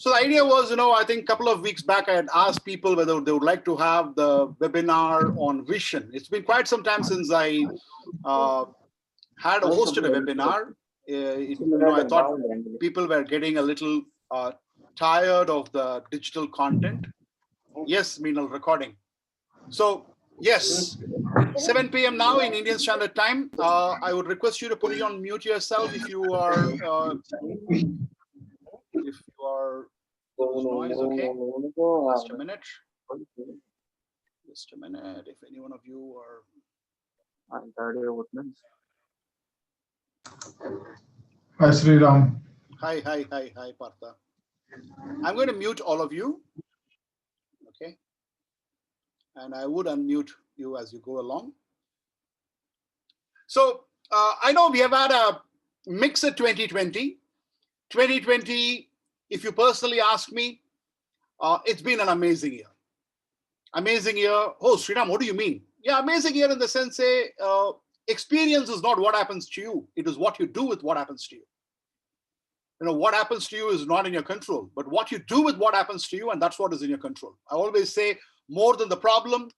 So the idea was, I think a couple of weeks back, I had asked people whether they would like to have the webinar on vision. It's been quite some time since I had hosted a webinar. I thought people were getting a little tired of the digital content. Yes, Meenal, recording. So yes, 7 p.m. now in Indian Standard Time. I would request you to put it on mute yourself if you are there's noise. Okay, just a minute. Just a minute. If any one of you are. Hi, Sreeram. Hi, Partha. I'm going to mute all of you. Okay. And I would unmute you as you go along. So I know we have had a mixed 2020. 2020, if you personally ask me, it's been an amazing year. Amazing year. Oh, Sreeram, what do you mean? Yeah, amazing year in the sense, experience is not what happens to you. It is what you do with what happens to you. What happens to you is not in your control, but what you do with what happens to you, and that's what is in your control. I always say, more than the problem,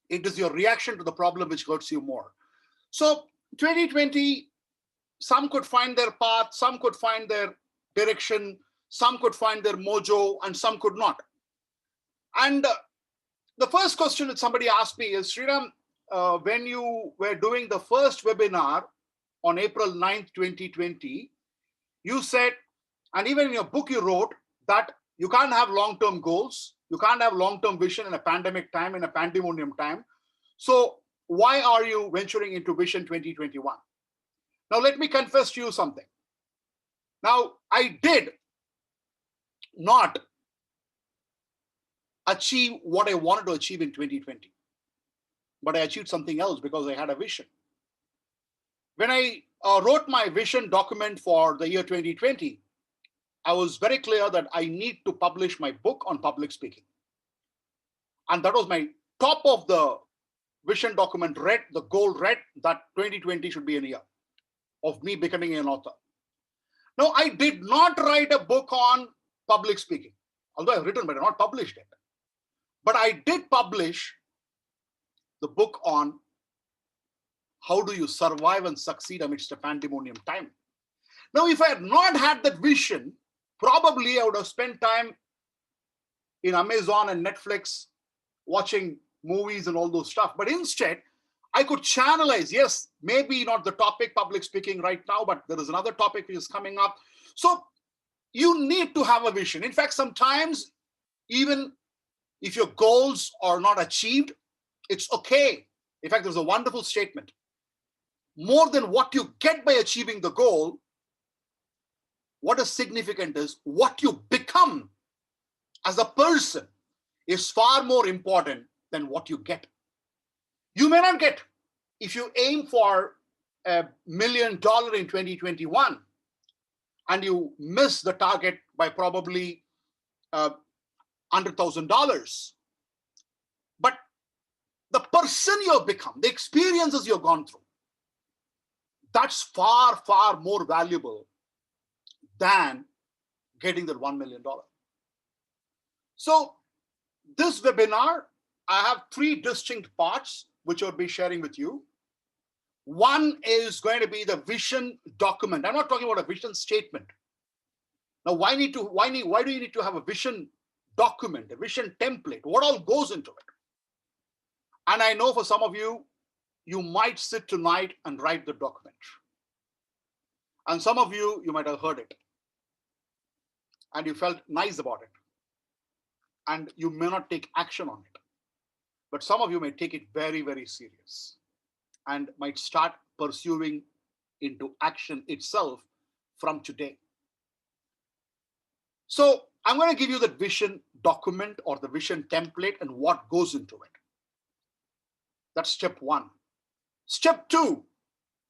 it is your reaction to the problem which hurts you more. So 2020, some could find their path, some could find their direction, some could find their mojo, and some could not. And the first question that somebody asked me is, Sreeram, when you were doing the first webinar on April 9th, 2020, you said, and even in your book you wrote, that you can't have long-term goals, you can't have long-term vision in a pandemic time, in a pandemonium time. So why are you venturing into Vision 2021? Now, let me confess to you something. Now, I did not achieve what I wanted to achieve in 2020, but I achieved something else because I had a vision. When I wrote my vision document for the year 2020, I was very clear that I need to publish my book on public speaking. And that was my top of the vision document read, the goal read, that 2020 should be a year of me becoming an author. Now, I did not write a book on public speaking, although I've written, but I've not published it. But I did publish the book on how do you survive and succeed amidst a pandemonium time. Now, if I had not had that vision, probably I would have spent time in Amazon and Netflix watching movies and all those stuff. But instead, I could channelize, yes, maybe not the topic public speaking right now, but there is another topic which is coming up. So you need to have a vision. In fact, sometimes even if your goals are not achieved, it's okay. In fact, there's a wonderful statement. More than what you get by achieving the goal, what is significant is what you become as a person is far more important than what you get. You may not get, if you aim for $1 million in 2021 and you miss the target by probably $100,000. But the person you've become, the experiences you've gone through, that's far, far more valuable than getting that $1 million. So this webinar, I have 3 distinct parts which I'll be sharing with you. One is going to be the vision document. I'm not talking about a vision statement. Now, why do you need to have a vision document, a vision template? What all goes into it? And I know for some of you, you might sit tonight and write the document. And some of you, you might have heard it. And you felt nice about it. And you may not take action on it. But some of you may take it very, very serious and might start pursuing into action itself from today. So I'm going to give you the vision document or the vision template and what goes into it. That's step 1. Step 2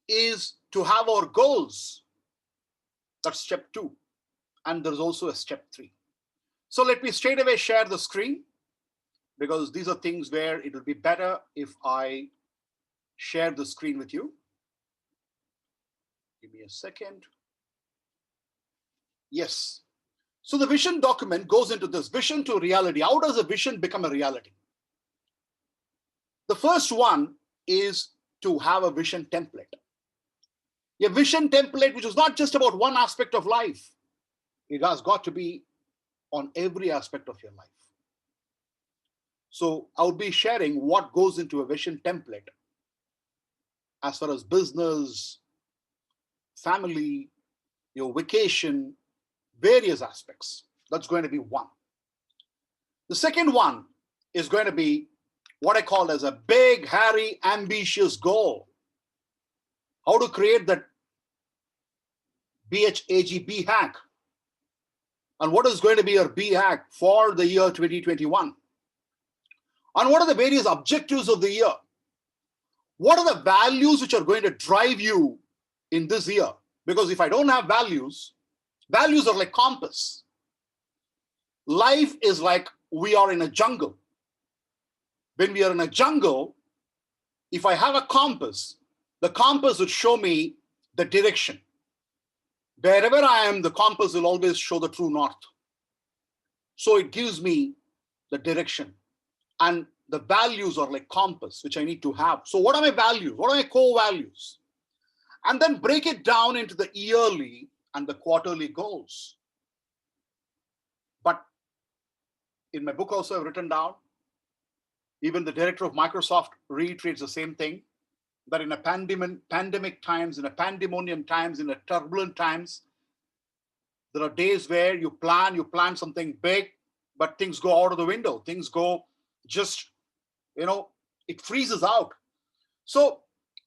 is to have our goals. That's step 2. And there's also a step 3. So let me straight away share the screen, because these are things where it will be better if I share the screen with you. Give me a second. Yes. So the vision document goes into this vision to reality. How does a vision become a reality? The first one is to have a vision template. A vision template which is not just about one aspect of life. It has got to be on every aspect of your life. So I'll be sharing what goes into a vision template as far as business, family, your vacation, various aspects. That's going to be one. The second one is going to be what I call as a big, hairy, ambitious goal. How to create that BHAG hack. And what is going to be your B hack for the year 2021? And what are the various objectives of the year? What are the values which are going to drive you in this year? Because if I don't have values, values are like compass. Life is like we are in a jungle. When we are in a jungle, if I have a compass, the compass would show me the direction. Wherever I am, the compass will always show the true north. So it gives me the direction. And the values are like compass, which I need to have. So what are my values? What are my core values? And then break it down into the yearly and the quarterly goals. But in my book also I've written down, even the director of Microsoft reiterates the same thing, that in a pandemic times, in a pandemonium times, in a turbulent times, there are days where you plan something big, but things go out of the window. Things go just, it freezes out. So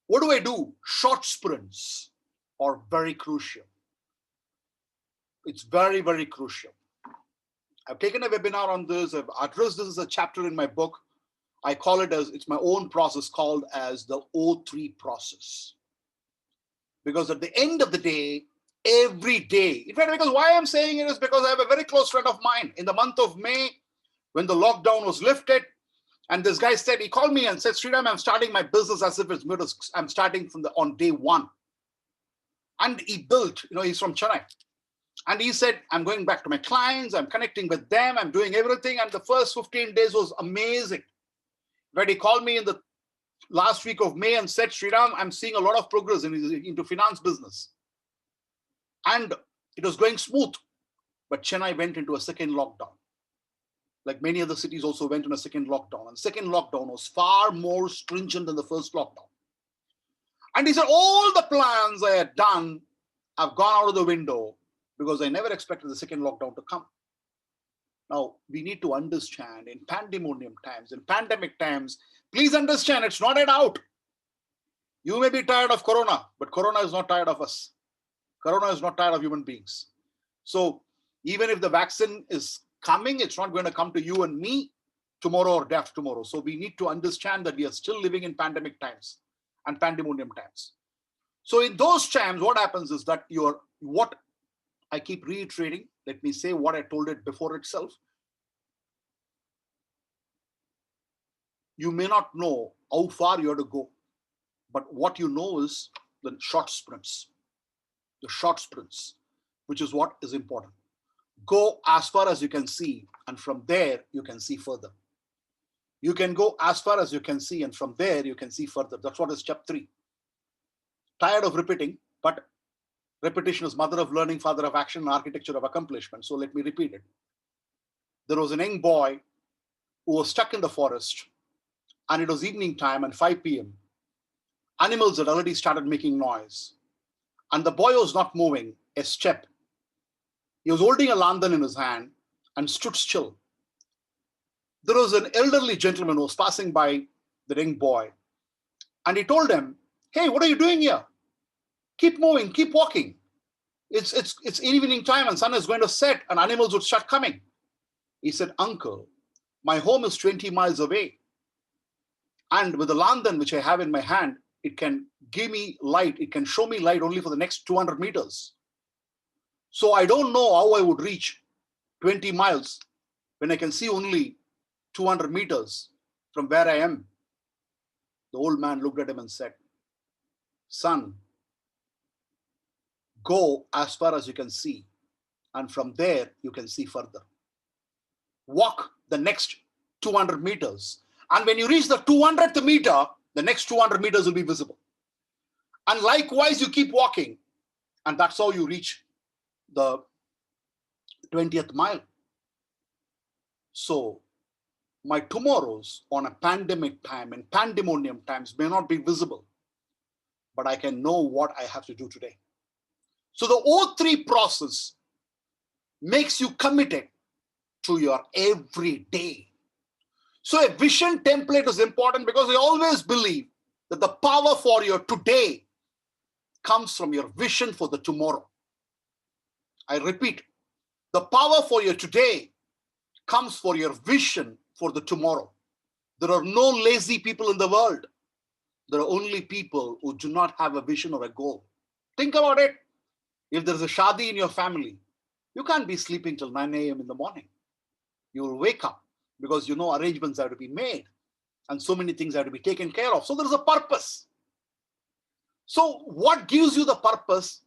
what do I do? Short sprints are very crucial. It's very, very crucial. I've taken a webinar on this. I've addressed this as a chapter in my book. I call it as, it's my own process called as the O3 process. Because at the end of the day, every day, in fact, because why I'm saying it is because I have a very close friend of mine in the month of May, when the lockdown was lifted, and this guy said, he called me and said, Sreeram, I'm starting my business as if I'm starting on day one. And he built, he's from Chennai. And he said, I'm going back to my clients, I'm connecting with them, I'm doing everything. And the first 15 days was amazing. But he called me in the last week of May and said, Sreeram, I'm seeing a lot of progress into finance business. And it was going smooth. But Chennai went into a second lockdown. Like many other cities also went in a second lockdown. And second lockdown was far more stringent than the first lockdown. And he said, all the plans I had done have gone out of the window because I never expected the second lockdown to come. Now, we need to understand in pandemonium times, in pandemic times, please understand it's not yet out. You may be tired of Corona, but Corona is not tired of us. Corona is not tired of human beings. So even if the vaccine is coming, it's not going to come to you and me tomorrow or day after tomorrow. So we need to understand that we are still living in pandemic times and pandemonium times. So in those times, what happens is that what I keep reiterating, let me say what I told it before itself. You may not know how far you have to go, but what you know is the short sprints, which is what is important. Go as far as you can see, and from there you can see further. You can go as far as you can see, and from there you can see further. That's what is step 3. Tired of repeating, but repetition is mother of learning, father of action, and architecture of accomplishment. So let me repeat it. There was a young boy who was stuck in the forest, and it was evening time and 5 p.m. Animals had already started making noise, and the boy was not moving a step. He was holding a lantern in his hand and stood still. There was an elderly gentleman who was passing by the young boy, and he told him, hey, what are you doing here? Keep moving, keep walking. It's evening time and sun is going to set and animals would start coming. He said, uncle, my home is 20 miles away. And with the lantern which I have in my hand, it can give me light. It can show me light only for the next 200 meters. So I don't know how I would reach 20 miles when I can see only 200 meters from where I am. The old man looked at him and said, son, go as far as you can see. And from there, you can see further. Walk the next 200 meters. And when you reach the 200th meter, the next 200 meters will be visible. And likewise, you keep walking. And that's how you reach the 20th mile. So my tomorrows on a pandemic time and pandemonium times may not be visible, but I can know what I have to do today. So the O3 process makes you committed to your everyday. So a vision template is important because I always believe that the power for your today comes from your vision for the tomorrow. I repeat, the power for your today comes for your vision for the tomorrow. There are no lazy people in the world. There are only people who do not have a vision or a goal. Think about it. If there's a shadi in your family, you can't be sleeping till 9 a.m. in the morning. You will wake up because you know arrangements have to be made and so many things have to be taken care of. So there's a purpose. So what gives you the purpose?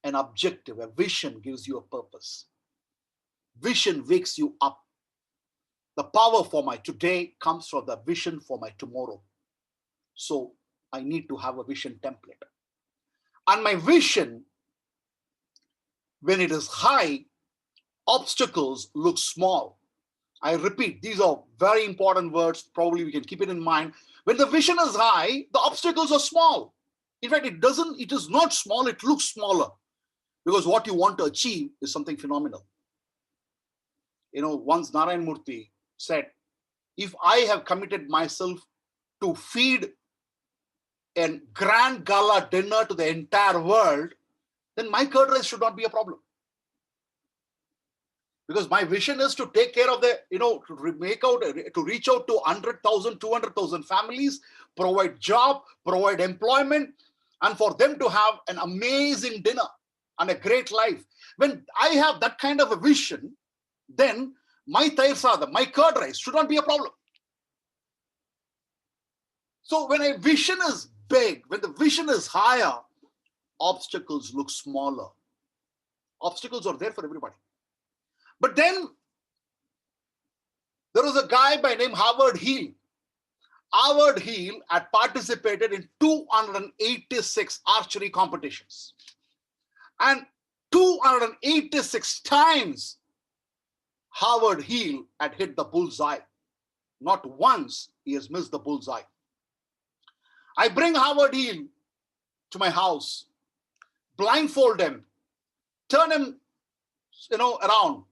An objective, a vision gives you a purpose. Vision wakes you up. The power for my today comes from the vision for my tomorrow. So I need to have a vision template. And my vision, when it is high, obstacles look small. I repeat, these are very important words. Probably we can keep it in mind. When the vision is high, the obstacles are small. In fact, it is not small, it looks smaller because what you want to achieve is something phenomenal. Once Narayan Murthy said, if I have committed myself to feed a grand gala dinner to the entire world, then my curd rice should not be a problem. Because my vision is to take care of to reach out to 100,000, 200,000 families, provide job, provide employment, and for them to have an amazing dinner and a great life. When I have that kind of a vision, then my tair sadam, my curd rice should not be a problem. So when a vision is big, when the vision is higher, obstacles look smaller. Obstacles are there for everybody. But then there was a guy by name Howard Heel. Howard Heel had participated in 286 archery competitions. And 286 times Howard Heel had hit the bullseye. Not once he has missed the bullseye. I bring Howard Heel to my house, blindfold him, turn him around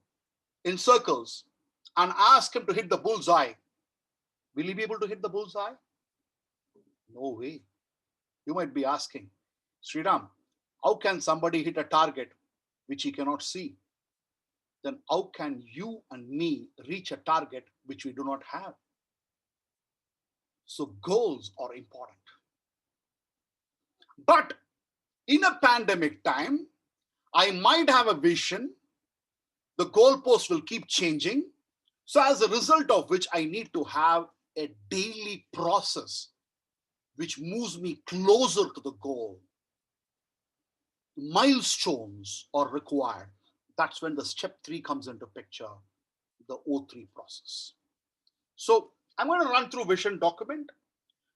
in circles and ask him to hit the bullseye. Will he be able to hit the bullseye? No way. You might be asking, Sreeram, how can somebody hit a target which he cannot see? Then how can you and me reach a target which we do not have? So goals are important. But in a pandemic time, I might have a vision. The goalpost will keep changing. So as a result of which I need to have a daily process which moves me closer to the goal. Milestones are required. That's when the step 3 comes into picture, the O3 process. So I'm going to run through vision document.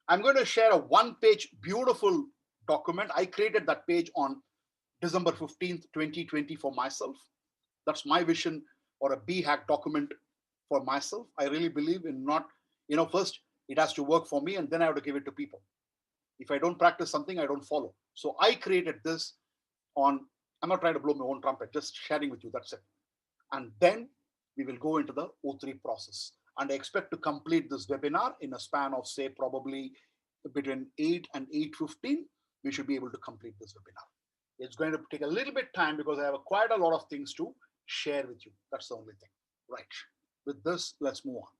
I'm going to share a 1-page beautiful document. I created that page on December 15th, 2020 for myself. That's my vision or a B-hack document for myself. I really believe in not, first it has to work for me and then I have to give it to people. If I don't practice something, I don't follow. So I created this I'm not trying to blow my own trumpet, just sharing with you, that's it. And then we will go into the O3 process. And I expect to complete this webinar in a span of, say, probably between 8 and 8:15, we should be able to complete this webinar. It's going to take a little bit time because I have quite a lot of things to share with you. That's the only thing. Right. With this, let's move on.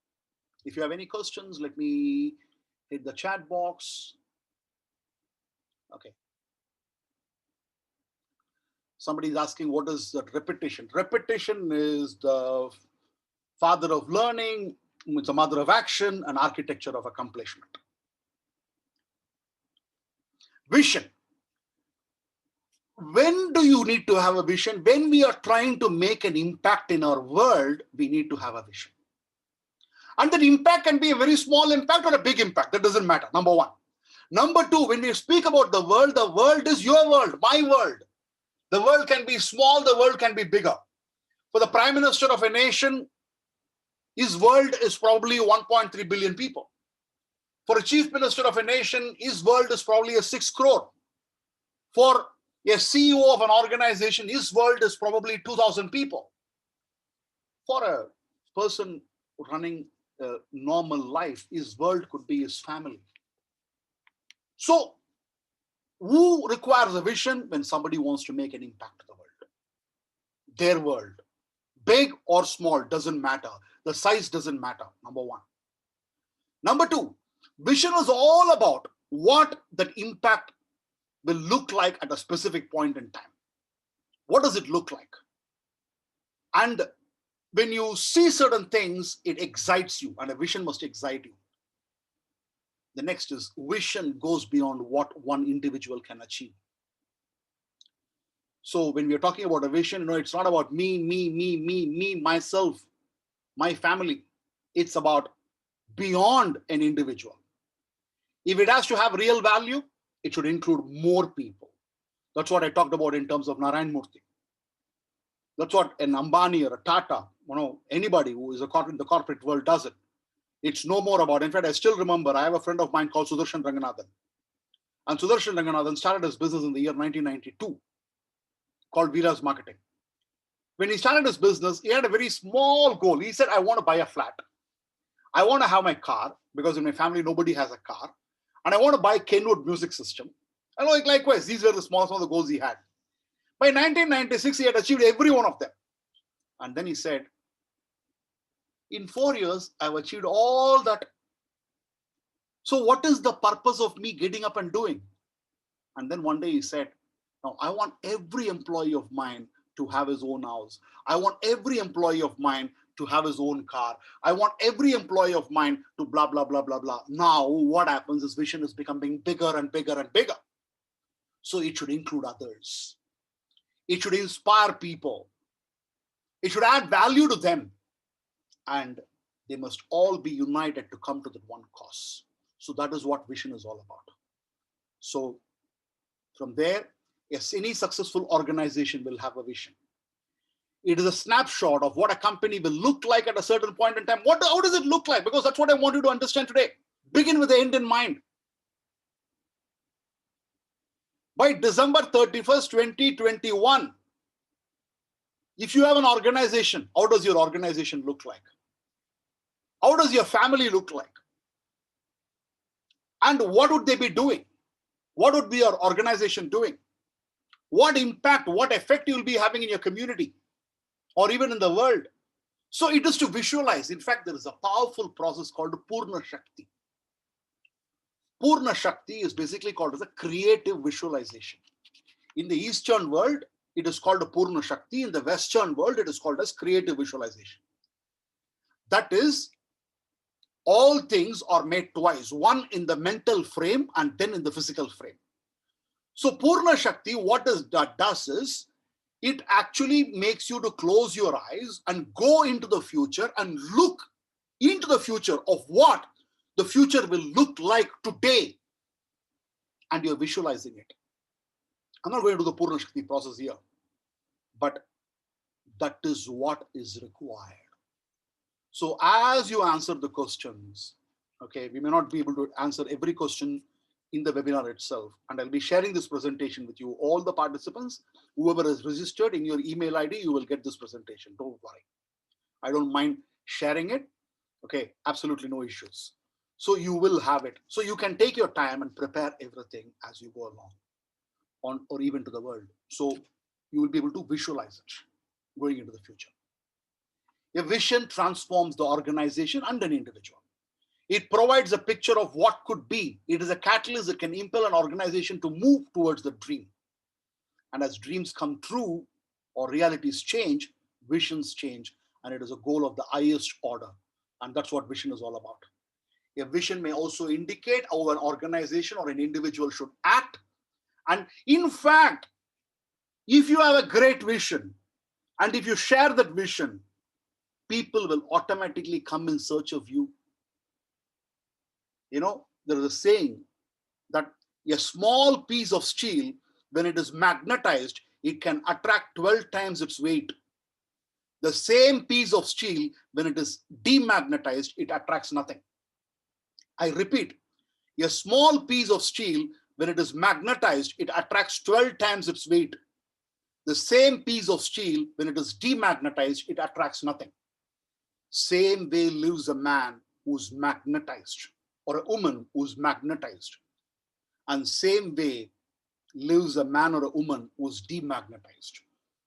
If you have any questions, let me hit the chat box. Okay. Somebody's asking, what is the repetition? Repetition is the father of learning, it's the mother of action, and architecture of accomplishment. Vision. when do you need to have a vision? When we are trying to make an impact in our world, we need to have a vision. And that impact can be a very small impact or a big impact. That doesn't matter, number one. Number two, when we speak about the world is your world, my world. The world can be small, the world can be bigger. For the Prime Minister of a nation, his world is probably 1.3 billion people. For a Chief Minister of a nation, his world is probably a 6 crore. For a CEO of an organization, his world is probably 2,000 people. For a person running a normal life, his world could be his family. So, who requires a vision? When somebody wants to make an impact to the world. Their world. Big or small, doesn't matter. The size doesn't matter, number one. Number two, vision is all about what that impact will look like at a specific point in time. What does it look like? And when you see certain things, it excites you, and a vision must excite you. The next is vision goes beyond what one individual can achieve. So when we're talking about a vision, it's not about me, myself, my family. It's about beyond an individual. If it has to have real value, it should include more people. That's what I talked about in terms of Narayan Murthy. That's what an Ambani or a Tata, anybody who is in the corporate world does it. It's no more about, in fact, I still remember, I have a friend of mine called Sudarshan Ranganathan. And Sudarshan Ranganathan started his business in the year 1992 called Veera's Marketing. When he started his business, he had a very small goal. He said, I want to buy a flat. I want to have my car, because in my family, nobody has a car. And I want to buy a Keynote music system. And likewise, these were the smallest of the goals he had. By 1996, he had achieved every one of them. And then he said, in 4 years, I've achieved all that. So what is the purpose of me getting up and doing? And then one day he said, no, I want every employee of mine to have his own house. I want every employee of mine to have his own car. I want every employee of mine to blah, blah, blah, blah, blah. Now what happens is vision is becoming bigger and bigger and bigger. So it should include others. It should inspire people. It should add value to them. And they must all be united to come to that one cause. So that is what vision is all about. So from there, yes, any successful organization will have a vision. It is a snapshot of what a company will look like at a certain point in time. How does it look like? Because that's what I want you to understand today. Begin with the end in mind. By December 31st, 2021, if you have an organization, how does your organization look like? How does your family look like? And what would they be doing? What would be your organization doing? What impact, what effect you will be having in your community or even in the world? So it is to visualize. In fact, there is a powerful process called Purna Shakti. Purna Shakti is basically called as a creative visualization. In the Eastern world, it is called a Purna Shakti. In the Western world, it is called as creative visualization. That is, all things are made twice, one in the mental frame and then in the physical frame. So Purna Shakti, what that does is, it actually makes you to close your eyes and go into the future and look into the future of what the future will look like today. And you're visualizing it. I'm not going to do the Purna Shakti process here, but that is what is required. So as you answer the questions, okay, we may not be able to answer every question in the webinar itself, and I'll be sharing this presentation with you, all the participants. Whoever is registered in your email ID, you will get this presentation. Don't worry. I don't mind sharing it. Okay, absolutely no issues. So you will have it. So you can take your time and prepare everything as you go along, or even to the world. So you will be able to visualize it going into the future. A vision transforms the organization and an individual. It provides a picture of what could be. It is a catalyst that can impel an organization to move towards the dream. And as dreams come true or realities change, visions change, and it is a goal of the highest order. And that's what vision is all about. A vision may also indicate how an organization or an individual should act. And in fact, If you have a great vision and if you share that vision, people will automatically come in search of you. You know, there is a saying that a small piece of steel, when it is magnetized, it can attract 12 times its weight. The same piece of steel, when it is demagnetized, it attracts nothing. I repeat, a small piece of steel, when it is magnetized, it attracts 12 times its weight. The same piece of steel, when it is demagnetized, it attracts nothing. Same way lives a man who's magnetized, or a woman who's magnetized. And same way lives a man or a woman who's demagnetized.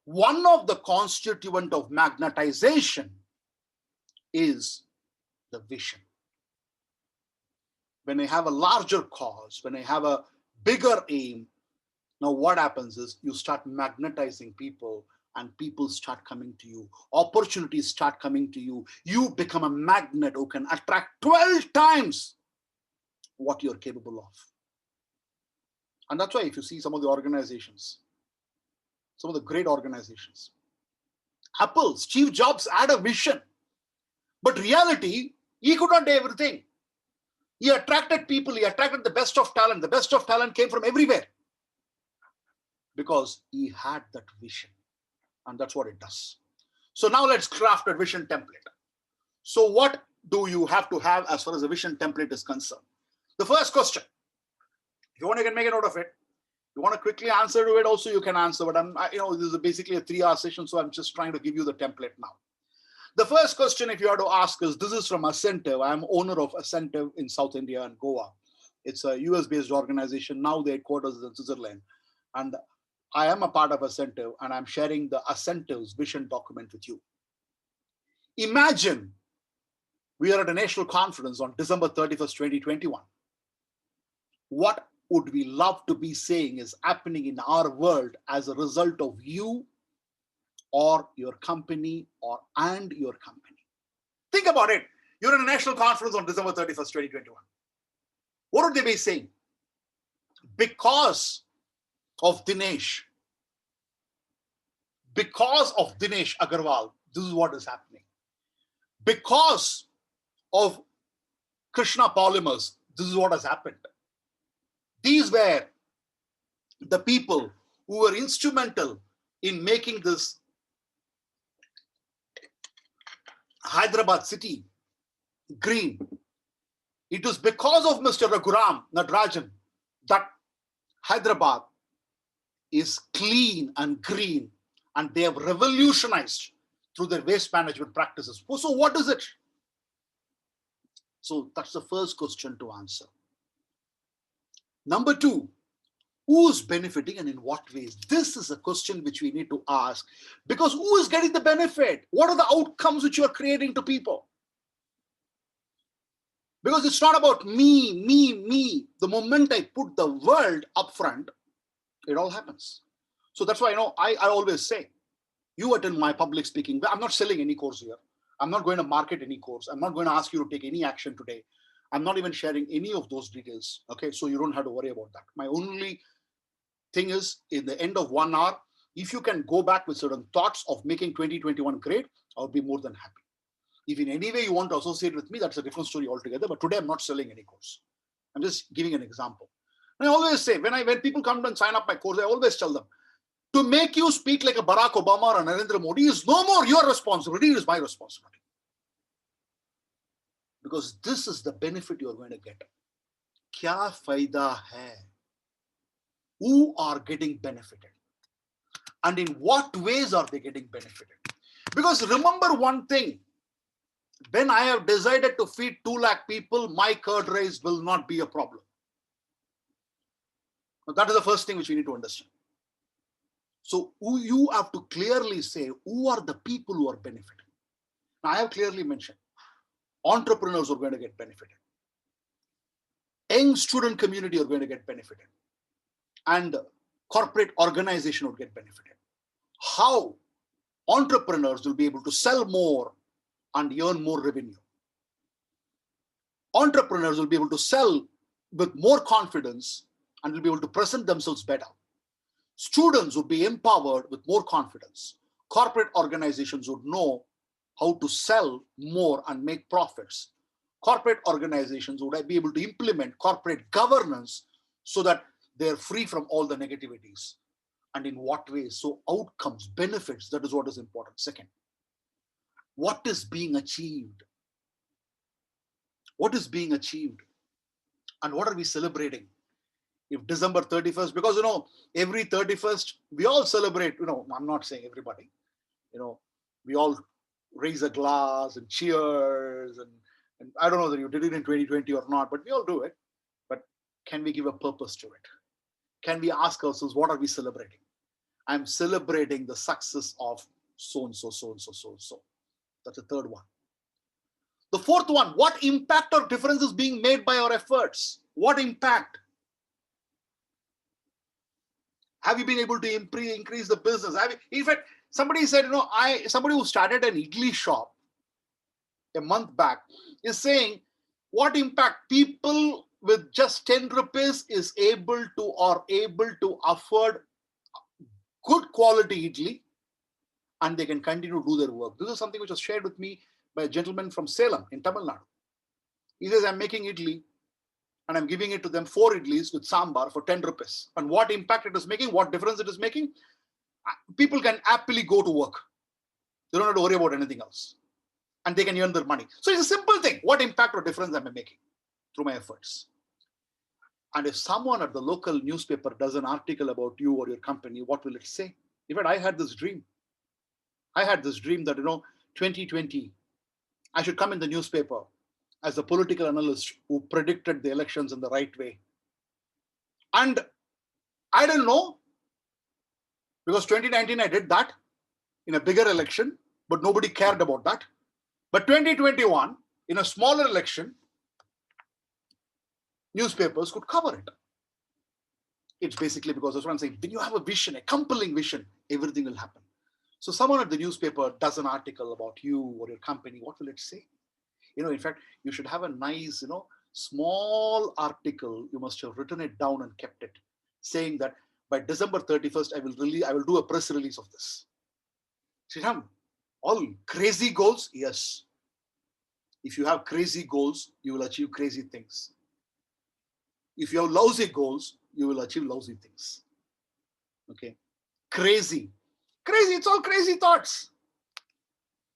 One of the constituent of magnetization is the vision. When I have a larger cause, when I have a bigger aim, now what happens is you start magnetizing people and people start coming to you. Opportunities start coming to you. You become a magnet who can attract 12 times what you're capable of. And that's why if you see some of the organizations, some of the great organizations, Apple, Steve Jobs had a vision, but reality, he could not do everything. He attracted people, he attracted the best of talent. The best of talent came from everywhere because he had that vision. And that's what it does. So now let's craft a vision template. So what do you have to have as far as a vision template is concerned? The first question, if you want, you can make a note of it. You want to quickly answer to it also, you can answer. But this is basically a 3-hour session, so I'm just trying to give you the template now. The first question, if you are to ask, is this is from Asentiv. I'm owner of Asentiv in South India and Goa. It's a US-based organization. Now the headquarters is in Switzerland. And I am a part of Asentiv, and I'm sharing the Asentiv's vision document with you. Imagine we are at a national conference on December 31st, 2021. What would we love to be saying is happening in our world as a result of you or your company and your company? Think about it. You're in a national conference on December 31st, 2021. What would they be saying? Because of Dinesh Agarwal, this is what is happening. Because of Krishna Polymers, this is what has happened. These were the people who were instrumental in making this Hyderabad city green. It was because of Mr. Raghuram Natarajan that Hyderabad is clean and green, and they have revolutionized through their waste management practices. So what is it? So that's the first question to answer. Number 2, who's benefiting and in what ways? This is a question which we need to ask, because who is getting the benefit? What are the outcomes which you are creating to people? Because it's not about me. The moment I put the world up front, it all happens. So that's why I always say, you attend my public speaking. I'm not selling any course here. I'm not going to market any course. I'm not going to ask you to take any action today. I'm not even sharing any of those details. Okay, so you don't have to worry about that. My only thing is, in the end of 1 hour, if you can go back with certain thoughts of making 2021 great, I'll be more than happy. If in any way you want to associate with me, that's a different story altogether. But today I'm not selling any course. I'm just giving an example. And I always say, when people come and sign up my course, I always tell them, to make you speak like a Barack Obama or a Narendra Modi is no more your responsibility, it is my responsibility. Because this is the benefit you're going to get. Kya faida hai? Who are getting benefited? And in what ways are they getting benefited? Because remember one thing, when I have decided to feed 2 lakh people, my curd rice will not be a problem. Now, that is the first thing which we need to understand. So you have to clearly say, who are the people who are benefiting? Now, I have clearly mentioned, entrepreneurs are going to get benefited. Young student community are going to get benefited. And corporate organization would get benefited. How? Entrepreneurs will be able to sell more and earn more revenue. Entrepreneurs will be able to sell with more confidence and will be able to present themselves better. Students would be empowered with more confidence. Corporate organizations would know how to sell more and make profits. Corporate organizations would be able to implement corporate governance so that they're free from all the negativities. And in what ways? So outcomes, benefits, that is what is important. Second, what is being achieved? What is being achieved? And what are we celebrating? If December 31st, because every 31st, we all celebrate, I'm not saying everybody, we all raise a glass and cheers, and I don't know that you did it in 2020 or not, but we all do it. But can we give a purpose to it? Can we ask ourselves, what are we celebrating? I'm celebrating the success of so-and-so, so-and-so, so-and-so. That's the third one. The fourth one, what impact or difference is being made by our efforts? What impact? Have you been able to increase the business? In fact, somebody said, somebody who started an idli shop a month back is saying, what impact? People with just 10 rupees is able to afford good quality idli, and they can continue to do their work. This is something which was shared with me by a gentleman from Salem in Tamil Nadu. He says, I'm making idli and I'm giving it to them 4 idlis with sambar for 10 rupees. And what impact it is making, what difference it is making, people can happily go to work. They don't have to worry about anything else. And they can earn their money. So it's a simple thing. What impact or difference am I making through my efforts? And if someone at the local newspaper does an article about you or your company, what will it say? In fact, I had this dream. that, 2020, I should come in the newspaper as a political analyst who predicted the elections in the right way. And I didn't know, because 2019 I did that in a bigger election, but nobody cared about that. But 2021, in a smaller election, newspapers could cover it. It's basically because that's what I'm saying. When you have a vision, a compelling vision, everything will happen. So someone at the newspaper does an article about you or your company, what will it say? In fact, you should have a nice, small article. You must have written it down and kept it, saying that by December 31st, I will do a press release of this. Sreeram, all crazy goals? Yes. If you have crazy goals, you will achieve crazy things. If you have lousy goals, you will achieve lousy things. Okay. Crazy, it's all crazy thoughts.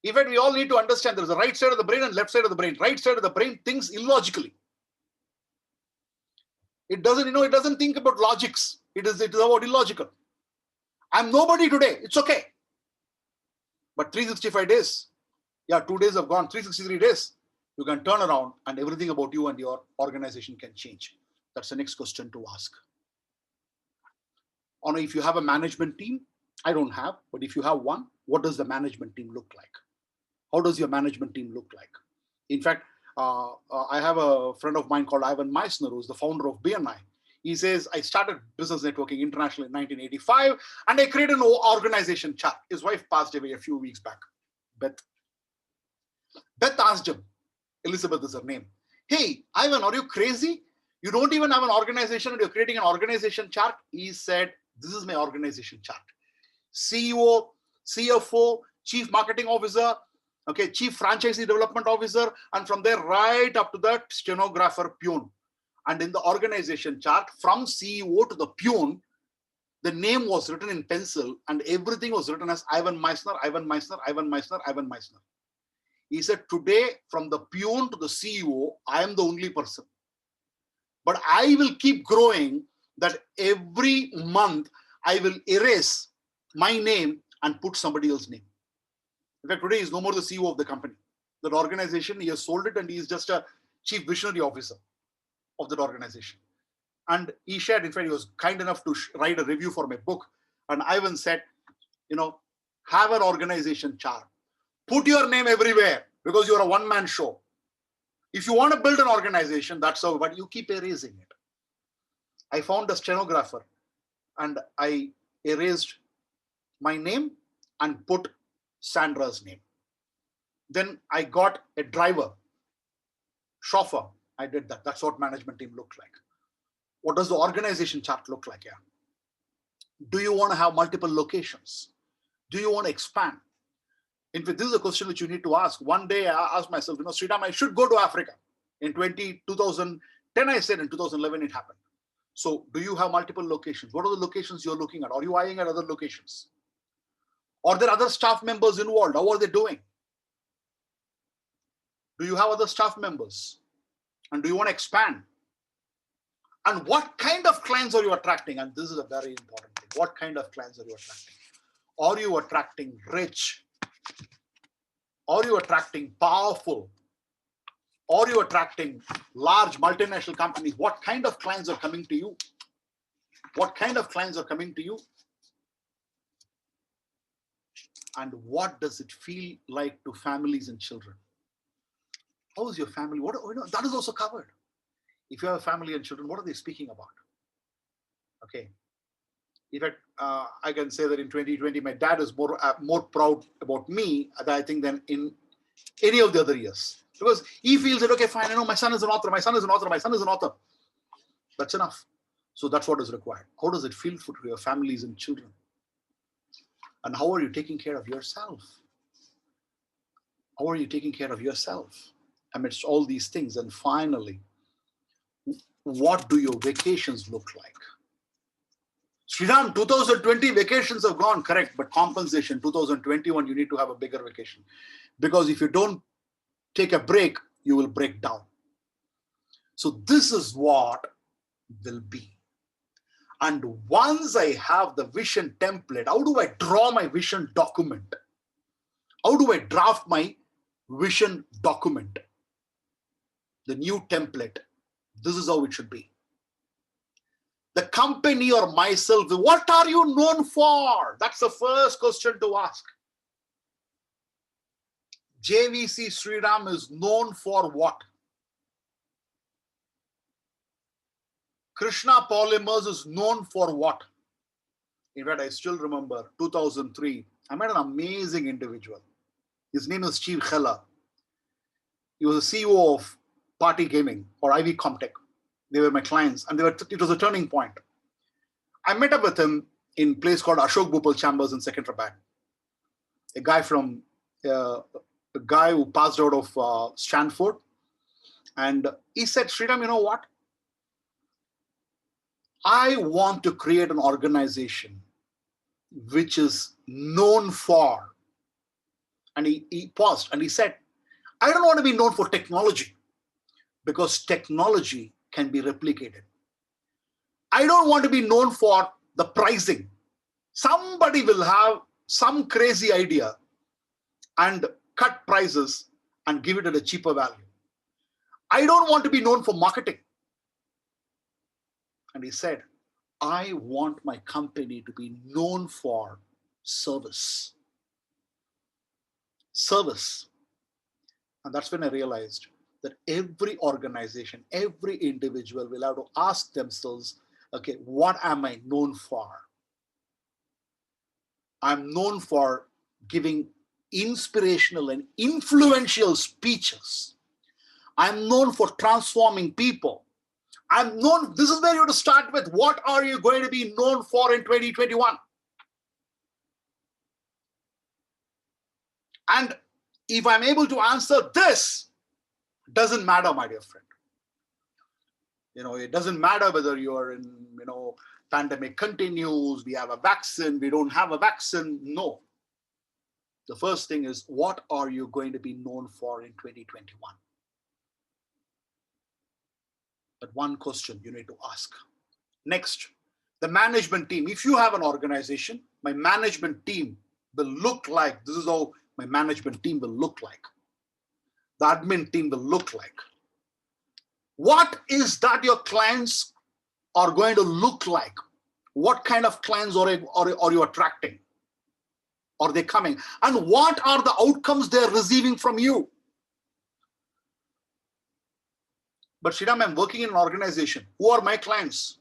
In fact, we all need to understand there's a right side of the brain and left side of the brain. Right side of the brain thinks illogically. It doesn't think about logics. It is about illogical. I'm nobody today. It's okay. But 365 days, 2 days have gone, 363 days, you can turn around and everything about you and your organization can change. That's the next question to ask. Or if you have a management team, I don't have, but if you have one, what does the management team look like? How does your management team look like? In fact, I have a friend of mine called Ivan Meissner, who's the founder of BNI. He says, I started business networking internationally in 1985, and I created an organization chart. His wife passed away a few weeks back, Beth. Beth asked him, Elizabeth is her name, hey, Ivan, are you crazy? You don't even have an organization and you're creating an organization chart? He said, this is my organization chart. CEO, CFO, Chief Marketing Officer, Chief Franchisee Development Officer, and from there right up to the stenographer peon. And in the organization chart, from CEO to the peon, the name was written in pencil and everything was written as Ivan Meissner, Ivan Meissner, Ivan Meissner, Ivan Meissner. He said, today, from the peon to the CEO, I am the only person. But I will keep growing that every month I will erase my name and put somebody else's name. In fact, today he's no more the CEO of the company. That organization, he has sold it and he is just a chief visionary officer of that organization. And he shared, in fact, he was kind enough to write a review for my book. And Ivan said, have an organization chart. Put your name everywhere because you're a one-man show. If you want to build an organization, that's how, but you keep erasing it. I found a stenographer and I erased my name and put Sandra's name. Then I got a driver, chauffeur. I did that. That's what management team looked like. What does the organization chart look like? Yeah. Do you want to have multiple locations? Do you want to expand? In fact, this is a question which you need to ask. One day I asked myself, Sreeram, I should go to Africa. In 2010, I said. In 2011, it happened. So do you have multiple locations? What are the locations you're looking at? Are you eyeing at other locations? Are there other staff members involved? How are they doing? Do you have other staff members? And do you want to expand? And what kind of clients are you attracting? And this is a very important thing. What kind of clients are you attracting? Are you attracting rich? Are you attracting powerful? Are you attracting large multinational companies? What kind of clients are coming to you? What kind of clients are coming to you? And what does it feel like to families and children? How is your family? That is also covered. If you have a family and children, what are they speaking about? Okay. In fact, I can say that in 2020, my dad is more proud about me, I think, than in any of the other years. Because he feels that, okay, fine, my son is an author, my son is an author, my son is an author. That's enough. So that's what is required. How does it feel for your families and children? And how are you taking care of yourself? How are you taking care of yourself amidst all these things? And finally, what do your vacations look like? Sreeram, 2020 vacations have gone, correct, but compensation, 2021, you need to have a bigger vacation. Because if you don't take a break, you will break down. So this is what will be. And once I have the vision template, how do I draw my vision document? How do I draft my vision document? The new template. This is how it should be. The company or myself, what are you known for? That's the first question to ask. JVC Sreeram is known for what? Krishna Polymers is known for what? In fact, I still remember 2003, I met an amazing individual. His name is Steve Heller. He was the CEO of Party Gaming or IV Comtech. They were my clients, and it was a turning point. I met up with him in a place called Ashok Bhupal Chambers in Secunderabad. A guy who passed out of Stanford. And he said, Sreeram, you know what? I want to create an organization which is known for. And he paused and he said, I don't want to be known for technology because technology can be replicated. I don't want to be known for the pricing. Somebody will have some crazy idea and cut prices and give it at a cheaper value. I don't want to be known for marketing. And he said, I want my company to be known for service. Service. And that's when I realized that every organization, every individual will have to ask themselves, okay, what am I known for? I'm known for giving inspirational and influential speeches. I'm known for transforming people. I'm known, this is where you have to start with. What are you going to be known for in 2021? And if I'm able to answer this, doesn't matter, my dear friend. It doesn't matter whether you're in, pandemic continues, we have a vaccine, we don't have a vaccine. No. The first thing is, what are you going to be known for in 2021? But one question you need to ask. Next, the management team. If you have an organization, my management team will look like, this is how my management team will look like. The admin team will look like. What is that your clients are going to look like? What kind of clients are you attracting? Are they coming? And what are the outcomes they're receiving from you? But Sreeram, I'm working in an organization. Who are my clients?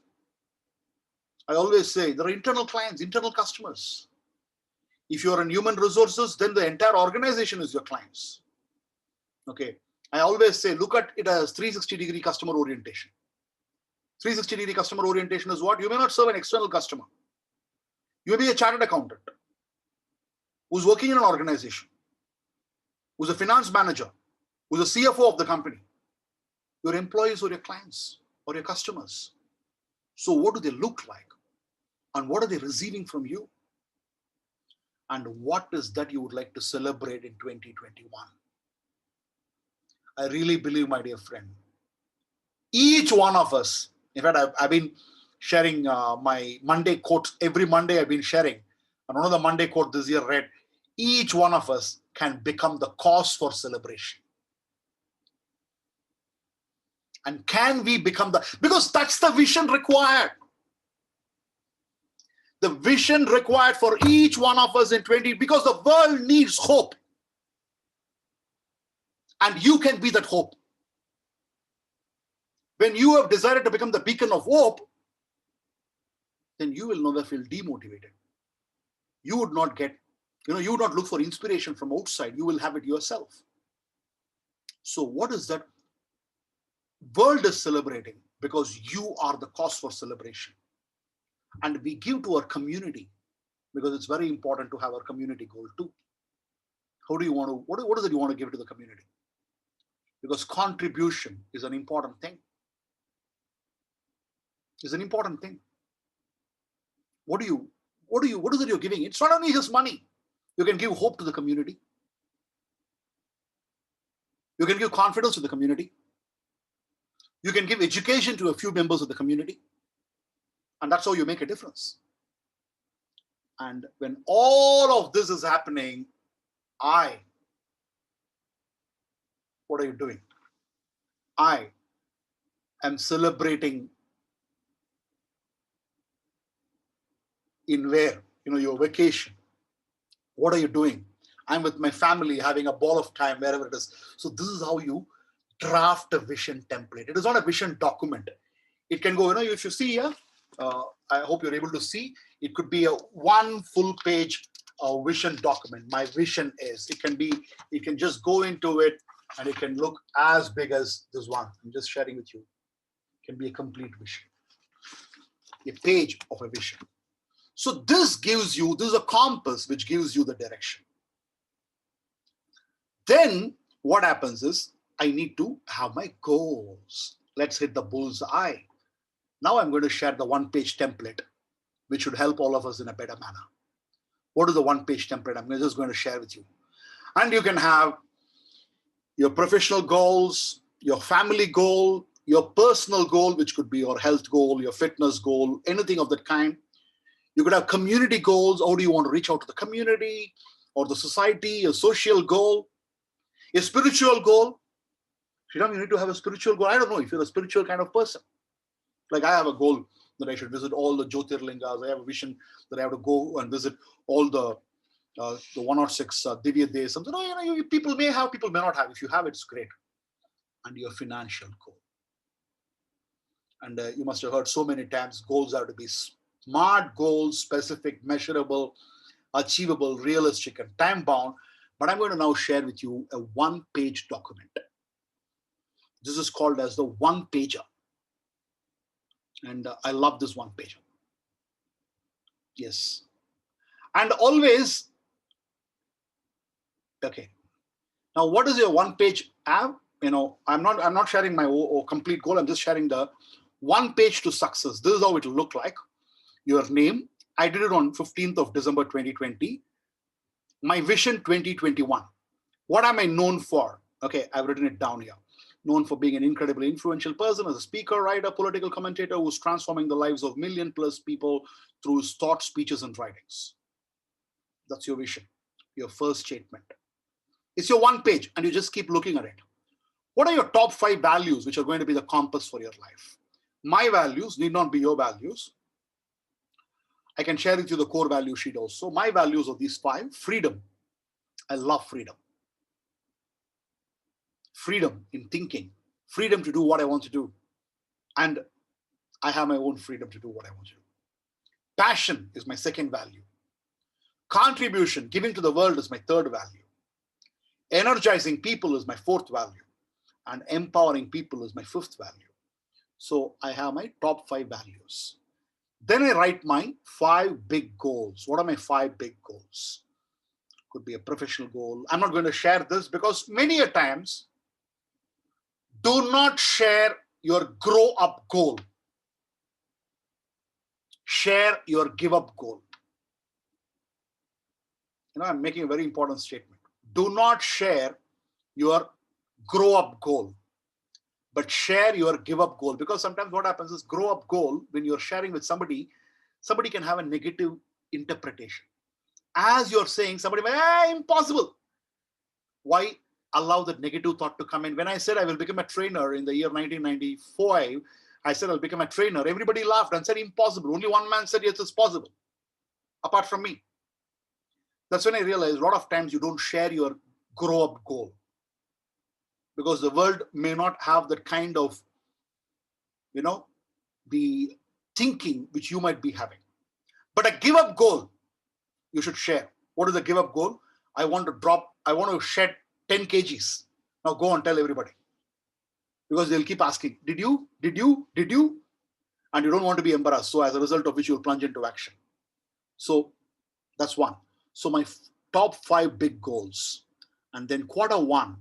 I always say there are internal clients, internal customers. If you're in human resources, then the entire organization is your clients. Okay. I always say, look at it as 360-degree customer orientation. 360-degree customer orientation is what? You may not serve an external customer. You may be a chartered accountant who's working in an organization, who's a finance manager, who's a CFO of the company, your employees or your clients or your customers. So what do they look like? And what are they receiving from you? And what is that you would like to celebrate in 2021? I really believe, my dear friend, each one of us, in fact, I've been sharing my Monday quotes. Every Monday I've been sharing. And one of the Monday quotes this year read, each one of us can become the cause for celebration. And can we become because that's the vision required. The vision required for each one of us in 20, because the world needs hope. And you can be that hope. When you have decided to become the beacon of hope, then you will never feel demotivated. You would not get, you would not look for inspiration from outside. You will have it yourself. So what is that? World is celebrating because you are the cause for celebration. And we give to our community because it's very important to have our community goal too. How do you want to, what is it you want to give to the community? Because contribution is an important thing. It's an important thing. What is it you're giving? It's not only just money. You can give hope to the community. You can give confidence to the community. You can give education to a few members of the community. And that's how you make a difference. And when all of this is happening, what are you doing? I am celebrating in where? Your vacation. What are you doing? I'm with my family having a ball of time, wherever it is. So this is how you draft a vision template. It is not a vision document. It can go, if you see here, I hope you're able to see, it could be a one full page vision document. My vision is, you can just go into it and it can look as big as this one. I'm just sharing with you. It can be a complete vision, a page of a vision. So this is a compass which gives you the direction. Then what happens is, I need to have my goals. Let's hit the bullseye. Now I'm going to share the one-page template, which should help all of us in a better manner. What is the one-page template? I'm just going to share with you. And you can have your professional goals, your family goal, your personal goal, which could be your health goal, your fitness goal, anything of that kind. You could have community goals. How do you want to reach out to the community or the society, a social goal, a spiritual goal? Sreeram, you need to have a spiritual goal. I don't know if you're a spiritual kind of person. Like I have a goal that I should visit all the Jyotirlingas. I have a vision that I have to go and visit all the 106 Divya Desams. People may have, people may not have. If you have, it's great. And your financial goal. And you must have heard so many times, goals have to be smart goals, specific, measurable, achievable, realistic, and time-bound. But I'm going to now share with you a one-page document. This is called as the one-pager. And I love this one-pager. Yes. And always, okay. Now, what is your one-page app? I'm not sharing my complete goal. I'm just sharing the one page to success. This is how it will look like. Your name. I did it on 15th of December 2020. My vision 2021. What am I known for? Okay, I've written it down here. Known for being an incredibly influential person as a speaker, writer, political commentator who's transforming the lives of million+ people through his thoughts, speeches, and writings. That's your vision, your first statement. It's your one page, and you just keep looking at it. What are your top 5 values which are going to be the compass for your life? My values need not be your values. I can share with you the core value sheet also. My values are these 5. Freedom. I love freedom. Freedom in thinking. Freedom to do what I want to do. And I have my own freedom to do what I want to do. Passion is my second value. Contribution, giving to the world, is my third value. Energizing people is my fourth value. And empowering people is my fifth value. So I have my top 5 values. Then I write my 5 big goals. What are my 5 big goals? Could be a professional goal. I'm not going to share this because many a times, do not share your grow up goal. Share your give up goal. I'm making a very important statement. Do not share your grow up goal, but share your give up goal. Because sometimes what happens is grow up goal, when you're sharing with somebody can have a negative interpretation. As you're saying, somebody may, impossible. Why allow that negative thought to come in? When I said I will become a trainer in the year 1995, I said I'll become a trainer. Everybody laughed and said impossible. Only one man said yes, it's possible, apart from me. That's when I realized a lot of times you don't share your grow up goal because the world may not have that kind of, the thinking which you might be having. But a give up goal, you should share. What is the give up goal? I want to shed 10 kgs. Now go and tell everybody. Because they'll keep asking, did you? And you don't want to be embarrassed. So as a result of which you'll plunge into action. So that's one. So my top 5 big goals. And then Q1,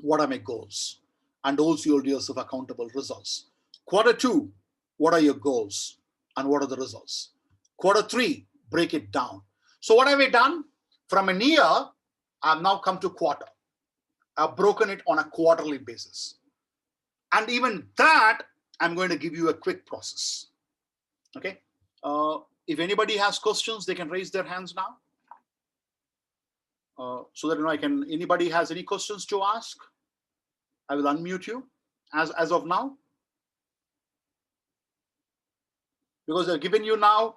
what are my goals? And also you'll do yourself accountable results. Q2, what are your goals? And what are the results? Q3, break it down. So what have I done? From a year, I've now come to quarter. I've broken it on a quarterly basis. And even that, I'm going to give you a quick process. Okay. If anybody has questions, they can raise their hands now. So that anybody has any questions to ask, I will unmute you as of now. Because I've given you now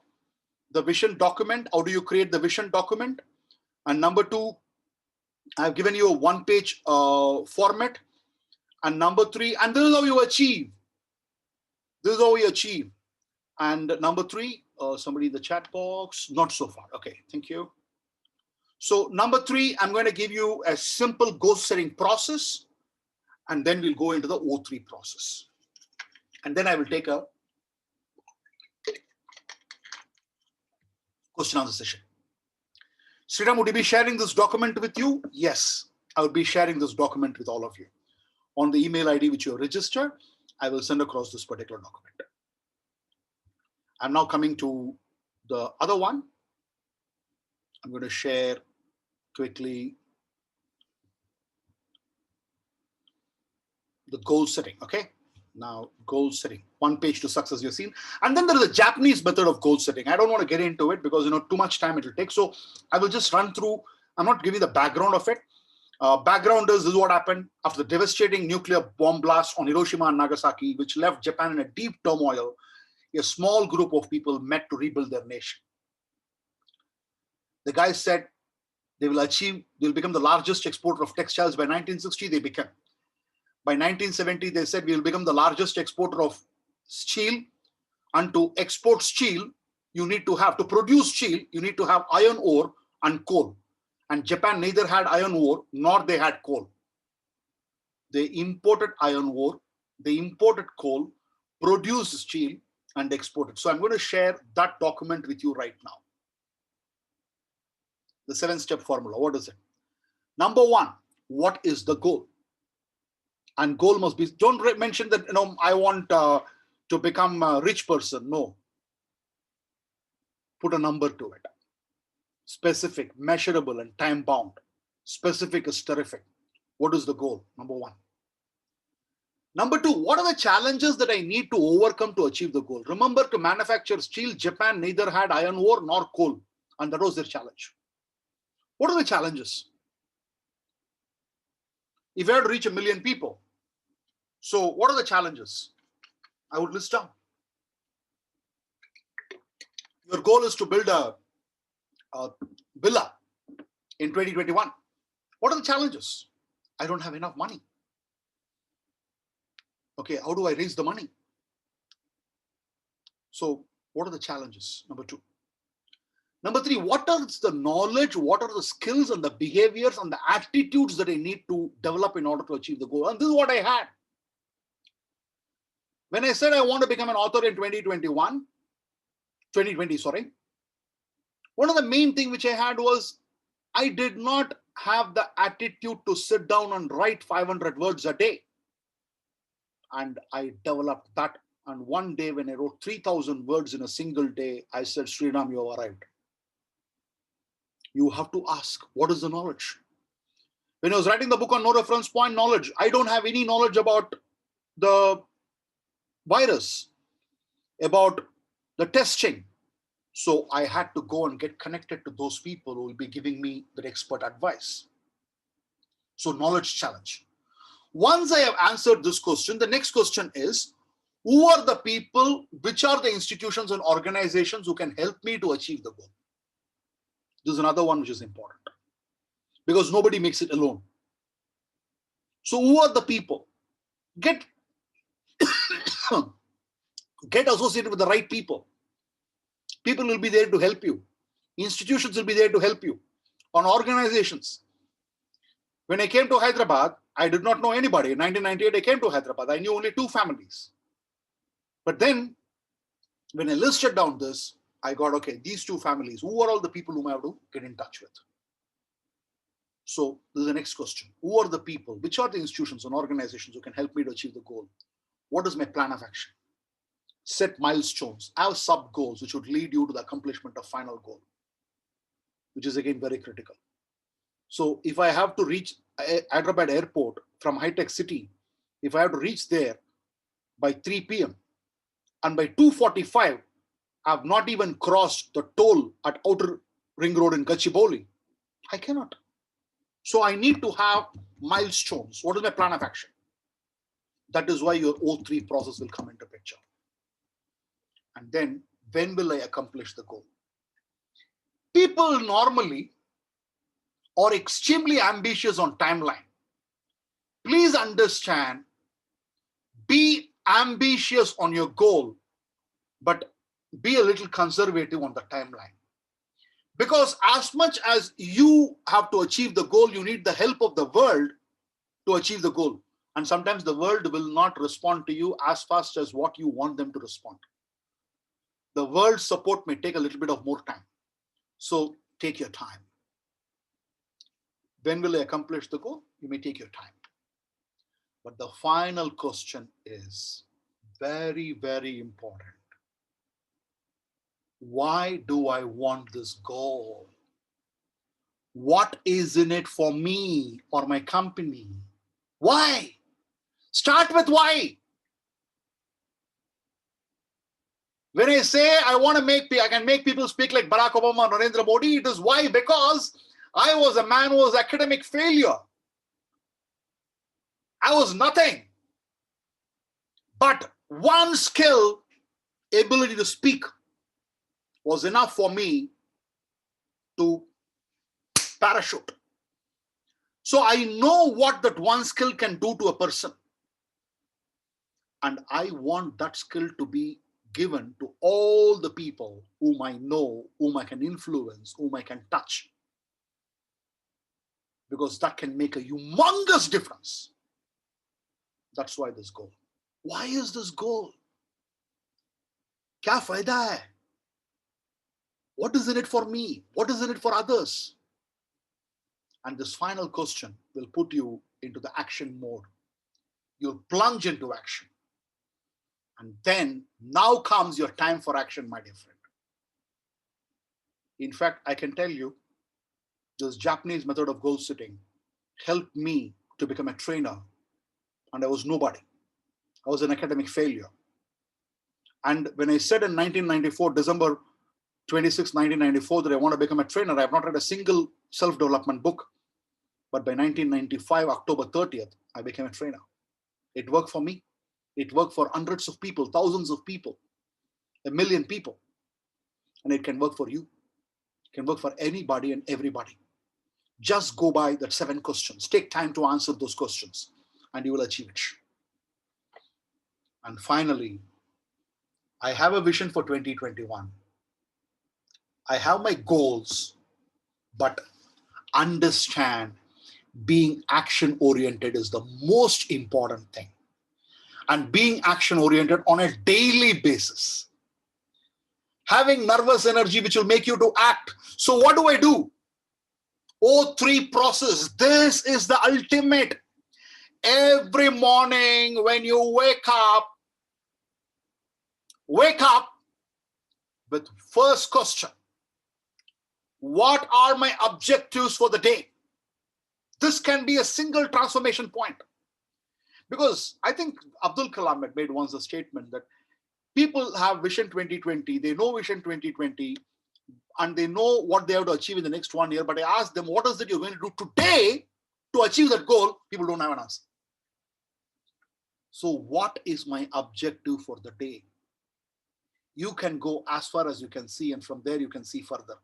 the vision document. How do you create the vision document? And number 2, I've given you a 1-page format. And number 3, and this is how you achieve. This is how we achieve. And number 3, somebody in the chat box, not so far. Okay, thank you. So number 3, I'm going to give you a simple goal setting process. And then we'll go into the O3 process. And then I will take a question answer session. Sreeram, would you be sharing this document with you? Yes, I would be sharing this document with all of you. On the email ID which you have registered, I will send across this particular document. I'm now coming to the other one. I'm going to share quickly the goal setting. Okay. Now, goal setting, 1 page to success you've seen. And then there is a Japanese method of goal setting. I don't want to get into it because, too much time it will take. So I will just run through. I'm not giving the background of it. Background is, this is what happened after the devastating nuclear bomb blast on Hiroshima and Nagasaki, which left Japan in a deep turmoil. A small group of people met to rebuild their nation. The guys said they'll become the largest exporter of textiles. By 1960, they became. By 1970, they said we will become the largest exporter of steel. And to export steel, to produce steel, you need to have iron ore and coal. And Japan neither had iron ore nor they had coal. They imported iron ore, they imported coal, produced steel, and exported. So I'm going to share that document with you right now. The 7-step formula. What is it? Number 1, what is the goal? And goal must be, don't mention that, I want to become a rich person. No. Put a number to it. Specific, measurable, and time bound. Specific is terrific. What is the goal? Number 1. Number 2, what are the challenges that I need to overcome to achieve the goal? Remember, to manufacture steel, Japan neither had iron ore nor coal. And that was their challenge. What are the challenges? If you had to reach 1 million people, so what are the challenges? I would list down. Your goal is to build a villa in 2021. What are the challenges? I don't have enough money. Okay, how do I raise the money? So what are the challenges? Number 2. Number 3, what are the knowledge, what are the skills and the behaviors and the attitudes that I need to develop in order to achieve the goal? And this is what I had. When I said I want to become an author in 2021, 2020, sorry. One of the main things which I had was I did not have the attitude to sit down and write 500 words a day. And I developed that. And one day when I wrote 3,000 words in a single day, I said, Sreeram, you have arrived. You have to ask, what is the knowledge? When I was writing the book on no reference point knowledge, I don't have any knowledge about the virus, about the testing. So I had to go and get connected to those people who will be giving me the expert advice. So knowledge challenge. Once I have answered this question, the next question is, who are the people, which are the institutions and organizations who can help me to achieve the goal? This is another one which is important because nobody makes it alone. So who are the people? Get associated with the right people. People will be there to help you. Institutions will be there to help you. On organizations. When I came to Hyderabad, I did not know anybody. In 1998, I came to Hyderabad. I knew only 2 families. But then, when I listed down this, I got, okay, these 2 families, who are all the people whom I have to get in touch with? So this is the next question. Who are the people? Which are the institutions and organizations who can help me to achieve the goal? What is my plan of action? Set milestones. Have sub-goals which would lead you to the accomplishment of final goal, which is again very critical. So if I have to reach Hyderabad airport from high-tech city, if I have to reach there by 3 p.m. and by 2:45, I have not even crossed the toll at Outer Ring Road in Gachibowli, I cannot. So I need to have milestones. What is my plan of action? That is why your O3 process will come into picture. And then, when will I accomplish the goal? People normally are extremely ambitious on timeline. Please understand, be ambitious on your goal, but be a little conservative on the timeline. Because as much as you have to achieve the goal, you need the help of the world to achieve the goal. And sometimes the world will not respond to you as fast as what you want them to respond. The world's support may take a little bit of more time. So take your time. When will I accomplish the goal? You may take your time. But the final question is very, very important. Why do I want this goal? What is in it for me or my company? Why? Start with why. When I say I can make people speak like Barack Obama or Narendra Modi, it is why? Because I was a man who was academic failure. I was nothing. But one skill, ability to speak, was enough for me to parachute. So I know what that one skill can do to a person. And I want that skill to be given to all the people whom I know, whom I can influence, whom I can touch. Because that can make a humongous difference. That's why this goal. Why is this goal? Kya fayda hai? What is in it for me? What is in it for others? And this final question will put you into the action mode. You'll plunge into action. And then now comes your time for action, my dear friend. In fact, I can tell you, this Japanese method of goal setting helped me to become a trainer. And I was nobody. I was an academic failure. And when I said in 1994, December 26, 1994, that I want to become a trainer, I have not read a single self-development book. But by 1995, October 30th, I became a trainer. It worked for me. It worked for hundreds of people, thousands of people, 1 million people. And it can work for you. It can work for anybody and everybody. Just go by that 7 questions. Take time to answer those questions and you will achieve it. And finally, I have a vision for 2021. I have my goals, but understand being action-oriented is the most important thing. And being action-oriented on a daily basis. having nervous energy which will make you to act. So what do? O3 process. This is the ultimate. Every morning when you wake up with first question. What are my objectives for the day? This can be a single transformation point. Because I think Abdul Kalam had made once a statement that people have Vision 2020, they know Vision 2020, and they know what they have to achieve in the next 1 year. But I asked them, what is it you're going to do today to achieve that goal? People don't have an answer. So what is my objective for the day? You can go as far as you can see, and from there you can see further.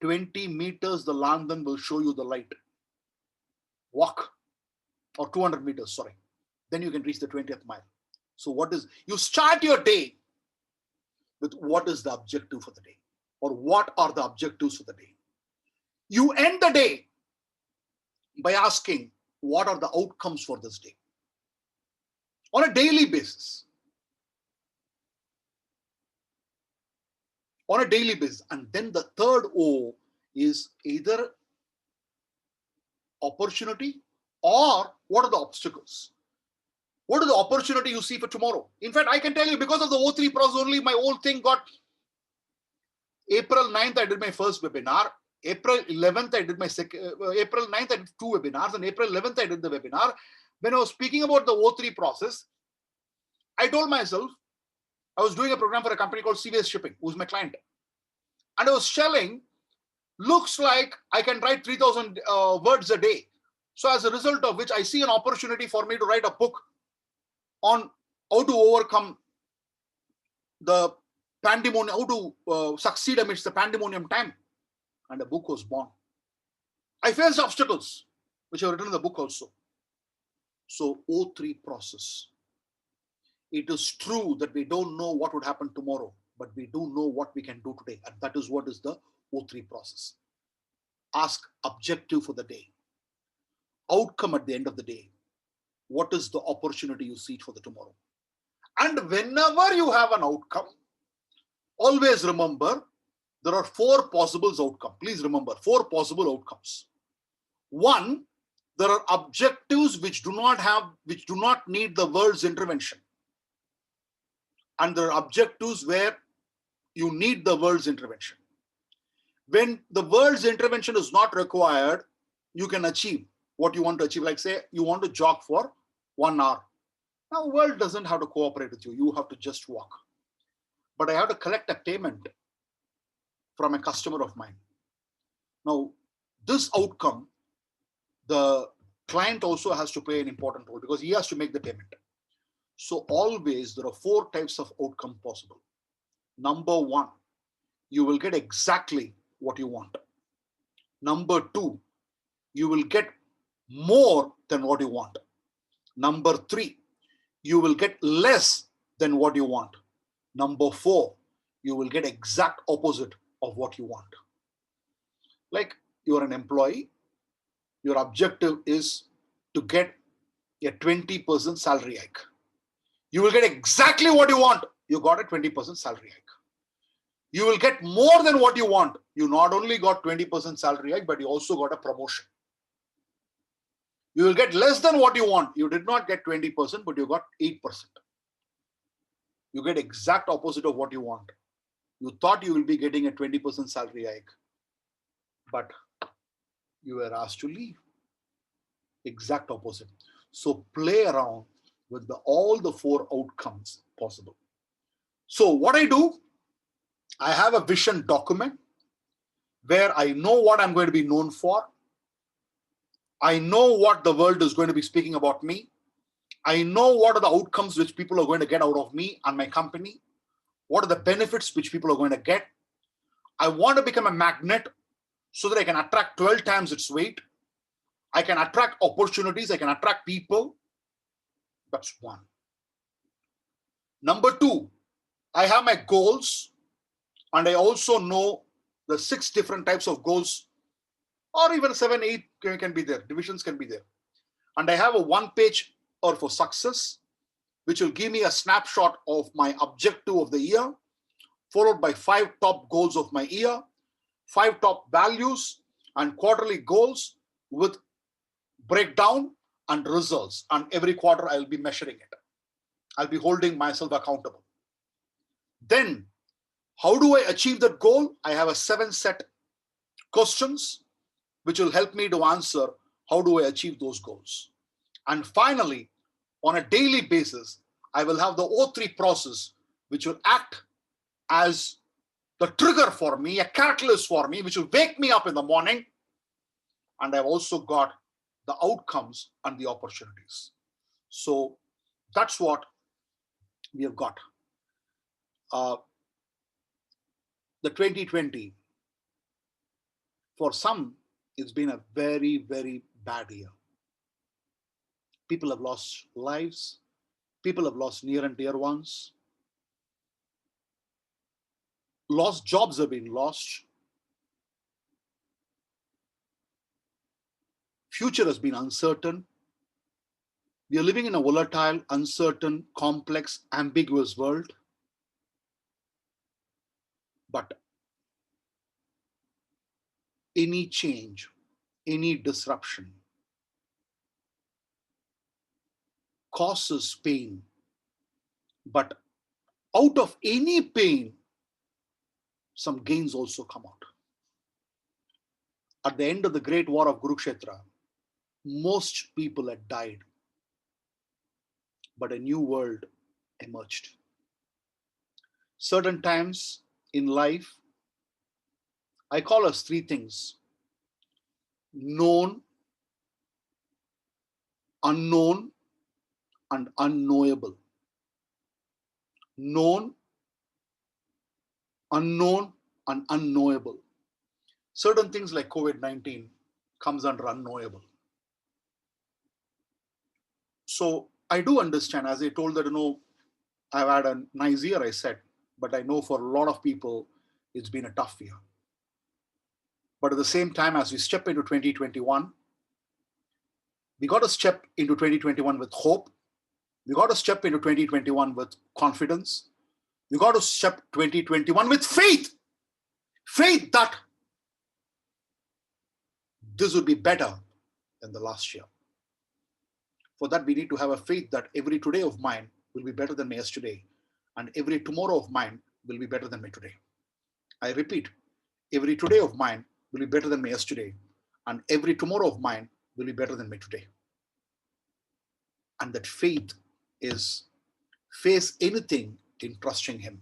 20 meters, the lantern will show you the light. Walk, or 200 meters, sorry. Then you can reach the 20th mile. So you start your day with what is the objective for the day, or what are the objectives for the day. You end the day by asking, what are the outcomes for this day? On a daily basis. On a daily basis. And then the third O is either opportunity or what are the obstacles? What is the opportunity you see for tomorrow? In fact, I can tell you, because of the O3 process only, my whole thing got April 9th, I did my first webinar. April 11th, I did my April 9th, I did 2 webinars. And April 11th, I did the webinar. When I was speaking about the O3 process, I told myself, I was doing a program for a company called CVS Shipping, who's my client. And I was telling, looks like I can write 3,000 words a day. So as a result of which, I see an opportunity for me to write a book on how to overcome the pandemonium, how to succeed amidst the pandemonium time. And the book was born. I faced obstacles, which I've written in the book also. So O3 process. It is true that we don't know what would happen tomorrow, but we do know what we can do today. And that is what is the O3 process. Ask objective for the day. Outcome at the end of the day. What is the opportunity you see for the tomorrow? And whenever you have an outcome, always remember there are 4 possible outcomes. Please remember 4 possible outcomes. 1, there are objectives which do not need the world's intervention. And there are objectives where you need the world's intervention. When the world's intervention is not required, you can achieve what you want to achieve. Like say, you want to jog for 1 hour. Now, the world doesn't have to cooperate with you. You have to just walk. But I have to collect a payment from a customer of mine. Now, this outcome, the client also has to play an important role because he has to make the payment. So always there are 4 types of outcome possible. Number 1, you will get exactly what you want. Number 2, you will get more than what you want. Number 3, you will get less than what you want. Number 4, you will get exact opposite of what you want. Like you're an employee, your objective is to get a 20% salary hike. You will get exactly what you want. You got a 20% salary hike. You will get more than what you want. You not only got 20% salary hike, but you also got a promotion. You will get less than what you want. You did not get 20%, but you got 8%. You get exact opposite of what you want. You thought you will be getting a 20% salary hike, but you were asked to leave. Exact opposite. So play around with all the 4 outcomes possible. So what I do, I have a vision document where I know what I'm going to be known for. I know what the world is going to be speaking about me. I know what are the outcomes which people are going to get out of me and my company. What are the benefits which people are going to get? I want to become a magnet so that I can attract 12 times its weight. I can attract opportunities. I can attract people. That's 1. Number 2, I have my goals, and I also know the 6 different types of goals, or even 7, 8 can be there. Divisions can be there. And I have a 1-page or for success, which will give me a snapshot of my objective of the year. followed by 5 top goals of my year, 5 top values, and quarterly goals with breakdown and results. And every quarter I'll be measuring it. I'll be holding myself accountable. Then, how do I achieve that goal? I have a 7 set questions which will help me to answer how do I achieve those goals. And finally, on a daily basis, I will have the O3 process which will act as the trigger for me, a catalyst for me, which will wake me up in the morning. And I've also got the outcomes and the opportunities. So that's what we have got. The 2020, for some, it's been a very, very bad year. People have lost lives. People have lost near and dear ones. Lost jobs have been lost. Future has been uncertain. We are living in a volatile, uncertain, complex, ambiguous world. But any change, any disruption causes pain. But out of any pain, some gains also come out. At the end of the Great War of Kurukshetra, most people had died, but a new world emerged. Certain times in life, I call us 3 things: known, unknown, and unknowable. Known, unknown, and unknowable. Certain things like COVID-19 comes under unknowable. So I do understand, as I told that, I've had a nice year, I said, but I know for a lot of people, it's been a tough year. But at the same time, as we step into 2021, we got to step into 2021 with hope. We got to step into 2021 with confidence. We got to step 2021 with faith. Faith that this would be better than the last year. For that, we need to have a faith that every today of mine will be better than my yesterday, and every tomorrow of mine will be better than my today. I repeat, every today of mine will be better than my yesterday, and every tomorrow of mine will be better than my today. And that faith is face anything in trusting Him.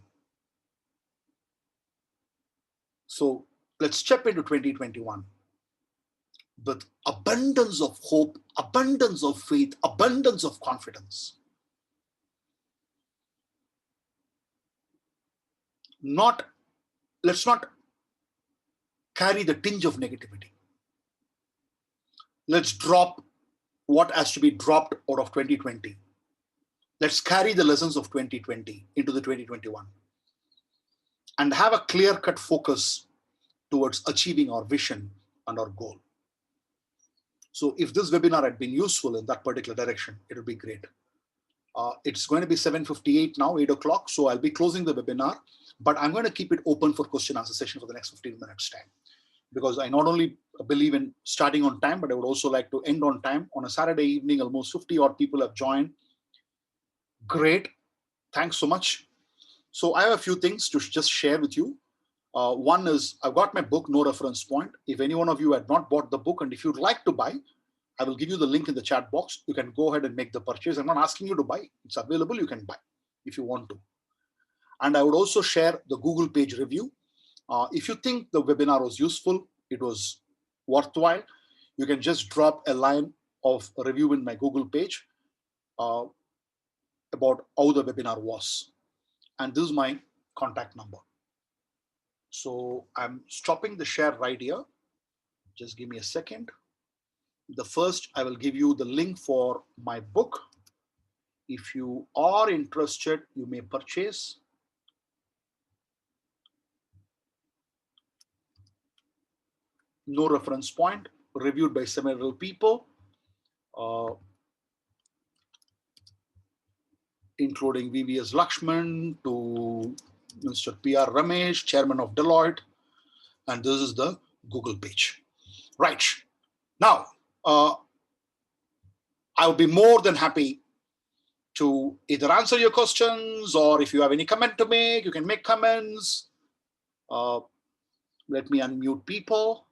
So let's step into 2021 with abundance of hope, abundance of faith, abundance of confidence. Let's not carry the tinge of negativity. Let's drop what has to be dropped out of 2020. Let's carry the lessons of 2020 into the 2021 and have a clear-cut focus towards achieving our vision and our goal. So if this webinar had been useful in that particular direction, it would be great. It's going to be 7:58 now, 8 o'clock. So I'll be closing the webinar, but I'm going to keep it open for question answer session for the next 15 minutes time. Because I not only believe in starting on time, but I would also like to end on time. On a Saturday evening, almost 50 odd people have joined. Great. Thanks so much. So I have a few things to just share with you. One is I've got my book, No Reference Point. If any one of you had not bought the book and if you'd like to buy, I will give you the link in the chat box. You can go ahead and make the purchase. I'm not asking you to buy. It's available. You can buy if you want to. And I would also share the Google page review. If you think the webinar was useful, it was worthwhile, you can just drop a line of a review in my Google page about how the webinar was. And this is my contact number. So I'm stopping the share right here. Just give me a second. The first, I will give you the link for my book. If you are interested, you may purchase. No Reference Point, reviewed by several people, including VVS Lakshman to Mr. P.R. Ramesh, Chairman of Deloitte, and this is the Google page. Right. Now, I would be more than happy to either answer your questions, or if you have any comment to make, you can make comments. Let me unmute people.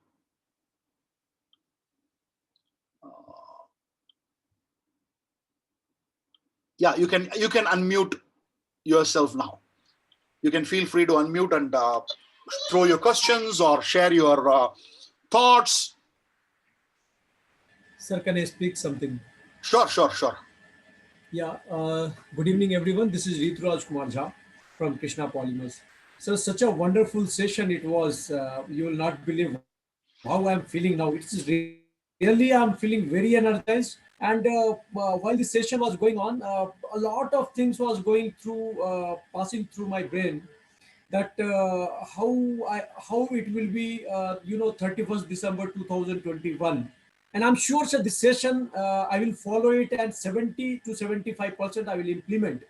Yeah, you can unmute yourself now. You can feel free to unmute and throw your questions or share your thoughts. Sir, can I speak something? Sure. Yeah. Good evening, everyone. This is Rituraj Kumar Jha from Krishna Polymers. So, such a wonderful session it was. You will not believe how I'm feeling now. I'm feeling very energized. And while the session was going on, a lot of things was going through, passing through my brain. That how it will be 31st December 2021, and I'm sure, sir, this session I will follow it, and 70 to 75% I will implement.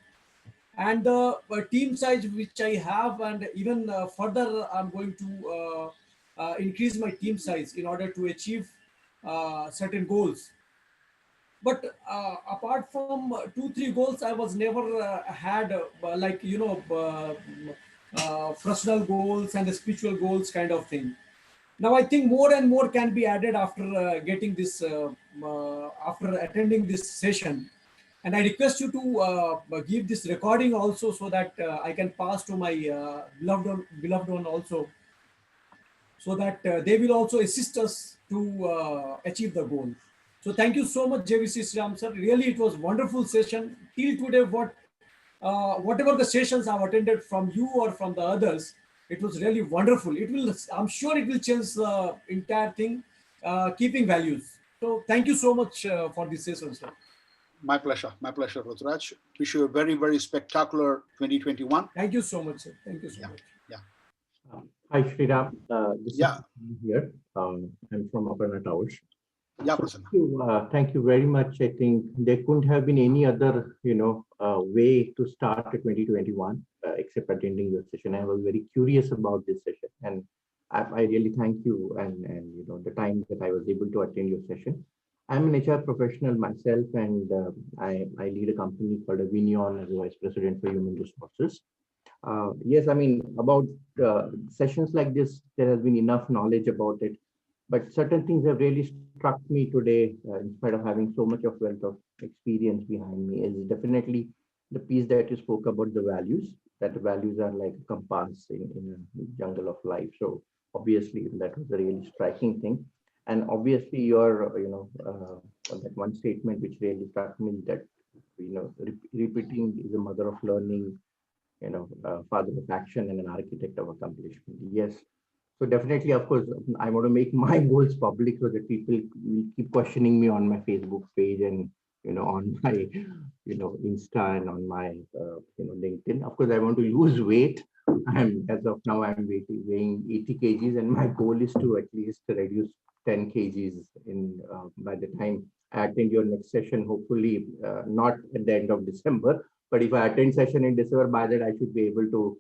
And the team size which I have, and even further I'm going to increase my team size in order to achieve certain goals. But apart from 2 3 goals, I was never had personal goals and the spiritual goals kind of thing. Now I think more and more can be added after getting this after attending this session. And I request you to give this recording also, so that I can pass to my beloved one also, so that they will also assist us to achieve the goal. So thank you so much, JVC Sreeram sir. Really, it was wonderful session. Till today, whatever the sessions I've attended from you or from the others, it was really wonderful. I'm sure it will change the entire thing, keeping values. So thank you so much for this session, sir. My pleasure, Ruturaj. Wish you a very, very spectacular 2021. Thank you so much, sir. Thank you so much. Yeah. Hi, Sreeram. This is here. I'm from Aparna Towers. Yeah, so thank you very much. I think there couldn't have been any other, way to start 2021 except attending your session. I was very curious about this session, and I really thank you and the time that I was able to attend your session. I'm an HR professional myself, and I lead a company called Avinion as a vice president for human resources. Yes, I mean, about sessions like this, there has been enough knowledge about it, but certain things have really struck me today, in spite of having so much of wealth of experience behind me, is definitely the piece that you spoke about, the values, that values are like a compass in a jungle of life. So obviously that was a really striking thing. And obviously your, that one statement which really struck me, that, repeating is a mother of learning, father of action and an architect of accomplishment. Yes. So definitely, of course, I want to make my goals public so that people will keep questioning me on my Facebook page and, on my, Insta and on my, LinkedIn. Of course, I want to lose weight. As of now, I'm weighing 80 kgs, and my goal is to at least reduce 10 kgs by the time I attend your next session, hopefully not at the end of December. But if I attend session in December, by that I should be able to,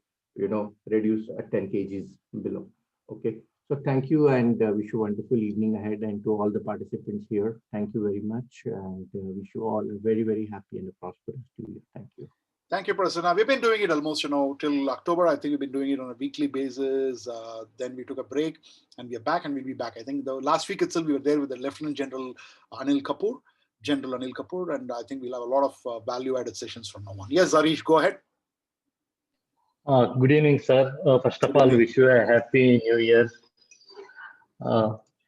reduce 10 kgs below. Okay. So thank you, and wish you a wonderful evening ahead, and to all the participants here. Thank you very much, and wish you all a very, very happy and a prosperous new year. Thank you. Thank you, Prasanna. We've been doing it almost, till October. I think we've been doing it on a weekly basis. Then we took a break, and we are back, and we'll be back. I think the last week itself, we were there with the Lieutenant General Anil Kapoor, and I think we'll have a lot of value-added sessions from now on. Yes, Zarish, go ahead. Good evening, sir. First of all, wish you a happy new year.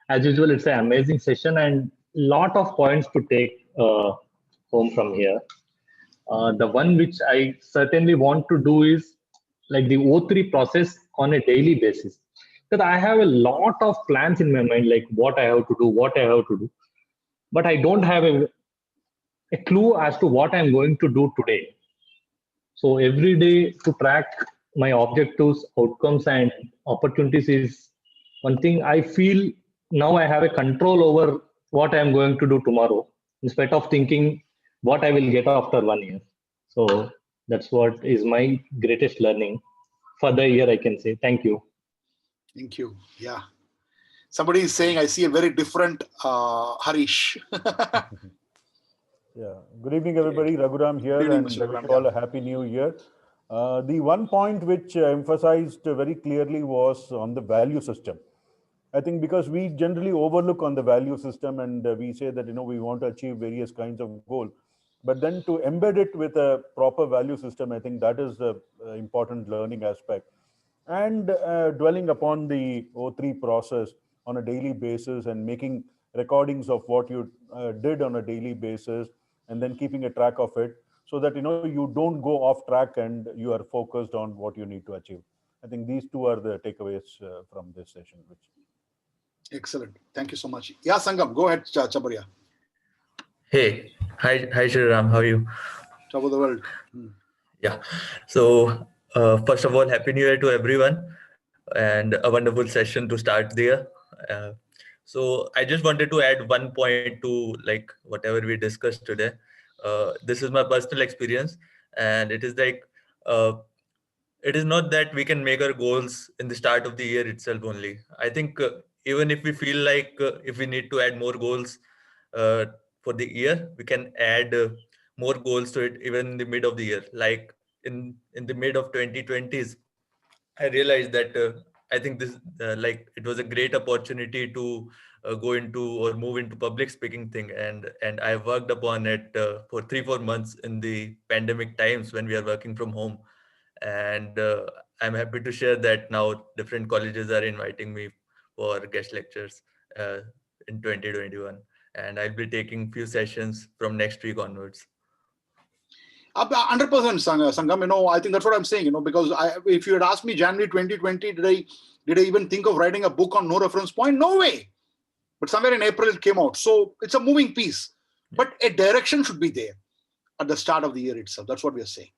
As usual, it's an amazing session and lot of points to take home from here. The one which I certainly want to do is like the O3 process on a daily basis. Because I have a lot of plans in my mind, like what I have to do, but I don't have a clue as to what I'm going to do today. So every day to track my objectives, outcomes, and opportunities is one thing. I feel now I have a control over what I'm going to do tomorrow, instead of thinking what I will get after 1 year. So that's what is my greatest learning. for the year, I can say. Thank you. Thank you. Yeah. Somebody is saying, I see a very different Harish. Yeah. Good evening, everybody. Raghuram here, Good evening, and Mr. wish Raghuram, you all yeah. a happy new year. The one point which emphasized very clearly was on the value system. I think because we generally overlook on the value system, and we say that we want to achieve various kinds of goal, but then to embed it with a proper value system, I think that is the important learning aspect. And dwelling upon the O3 process on a daily basis and making recordings of what you did on a daily basis, and then keeping a track of it, so that you don't go off track and you are focused on what you need to achieve. I think these two are the takeaways from this session. Excellent. Thank you so much. Yeah, Sangam, go ahead, Chabaria. Hey, hi, Sreeram. How are you? Top of the world. Yeah. So, first of all, Happy New Year to everyone, and a wonderful session to start the year. So, I just wanted to add one point to like whatever we discussed today. This is my personal experience, and it is like it is not that we can make our goals in the start of the year itself only. I think even if we feel like if we need to add more goals uh, for the year, we can add more goals to it even in the mid of the year. Like in the mid of 2020s, I realized that I think this like it was a great opportunity to go into or move into public speaking thing, and I worked upon it for 3-4 months in the pandemic times when we are working from home. And I'm happy to share that now different colleges are inviting me for guest lectures uh, in 2021, and I'll be taking few sessions from next week onwards. 100% Sangam, I think that's what I'm saying, because if you had asked me January 2020, did I even think of writing a book on no reference point? No way. But somewhere in April it came out. So it's a moving piece, but a direction should be there at the start of the year itself. That's what we are saying.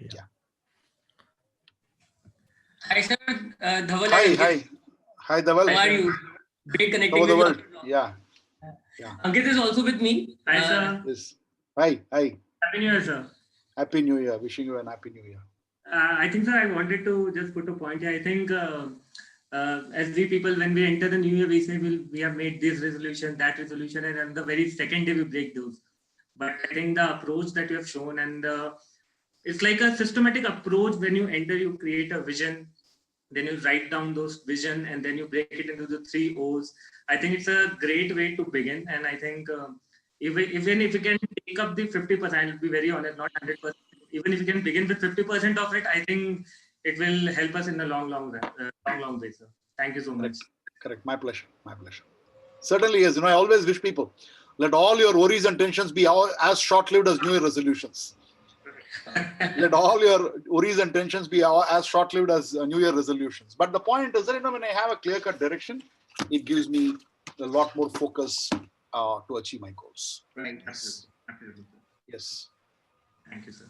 Yeah. Hi, sir. Dhaval. Hi, Dhaval. How are you? Great connecting Over the with world. you. Yeah. Ankit is also with me. Hi, sir. Yes. Hi. Happy New Year, sir. Happy New Year. Wishing you an Happy New Year. I think, sir, I wanted to just put a point here. I think as we people, when we enter the new year, we say we have made this resolution, that resolution, and on the very second day we break those. But I think the approach that you have shown, and it's like a systematic approach. When you enter, you create a vision, then you write down those vision, and then you break it into the 3 O's. I think it's a great way to begin. And I think even if you can take up the 50%, I'll be very honest, not 100%. Even if you can begin with 50% of it, I think it will help us in the long way, sir. Thank you so much. Correct. My pleasure. Certainly, yes. I always wish people, let all your worries and tensions be as short-lived as New Year resolutions. Let all your worries and tensions be as short-lived as New Year resolutions. But the point is that when I have a clear-cut direction, it gives me a lot more focus to achieve my goals. Right. Absolutely. Yes. Thank you, sir.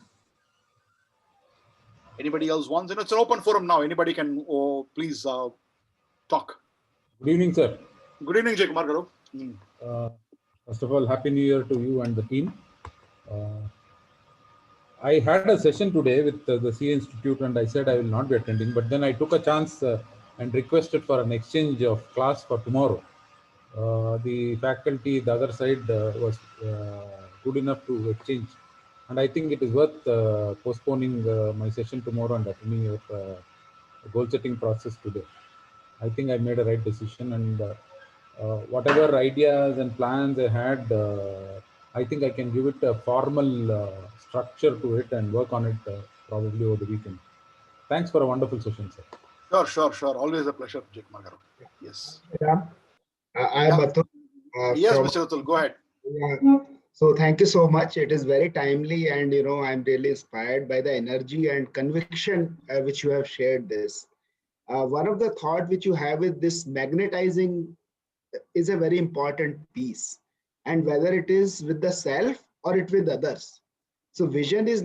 Anybody else wants? It's an open forum now. Anybody can please talk. Good evening, sir. Good evening, Jay Kumar Garu. First of all, Happy New Year to you and the team. I had a session today with the CA Institute, and I said I will not be attending, but then I took a chance and requested for an exchange of class for tomorrow. The faculty, the other side was good enough to exchange. And I think it is worth postponing my session tomorrow and attending your goal setting process today. I think I made a right decision, and whatever ideas and plans I had, I think I can give it a formal structure to it and work on it probably over the weekend. Thanks for a wonderful session, sir. Sure. Always a pleasure, Jay Kumar Garu. Yes. I am Atul. Yes, Mr. Atul, go ahead. Yeah. So thank you so much. It is very timely, and I'm really inspired by the energy and conviction which you have shared this. One of the thought which you have with this magnetizing is a very important piece, and whether it is with the self or it with others. So vision is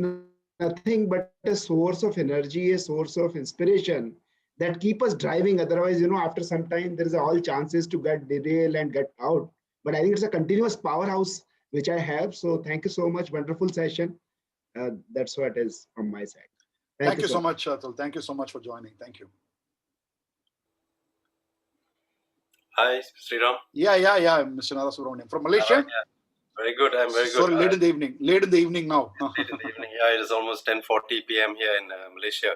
nothing but a source of energy, a source of inspiration that keep us driving. Otherwise, after some time, there is all chances to get derailed and get out. But I think it's a continuous powerhouse which I have. So thank you so much. Wonderful session. That's what is from my side. Thank you so much, Atul. Thank you so much for joining. Thank you. Hi, Sreeram. Yeah, Mr. Narasubramaniam from Malaysia. Yeah. Very good. I'm very good. Sorry, late in the evening. Late in the evening now. Late in the evening. Yeah, it is almost 10:40 p.m. here in Malaysia.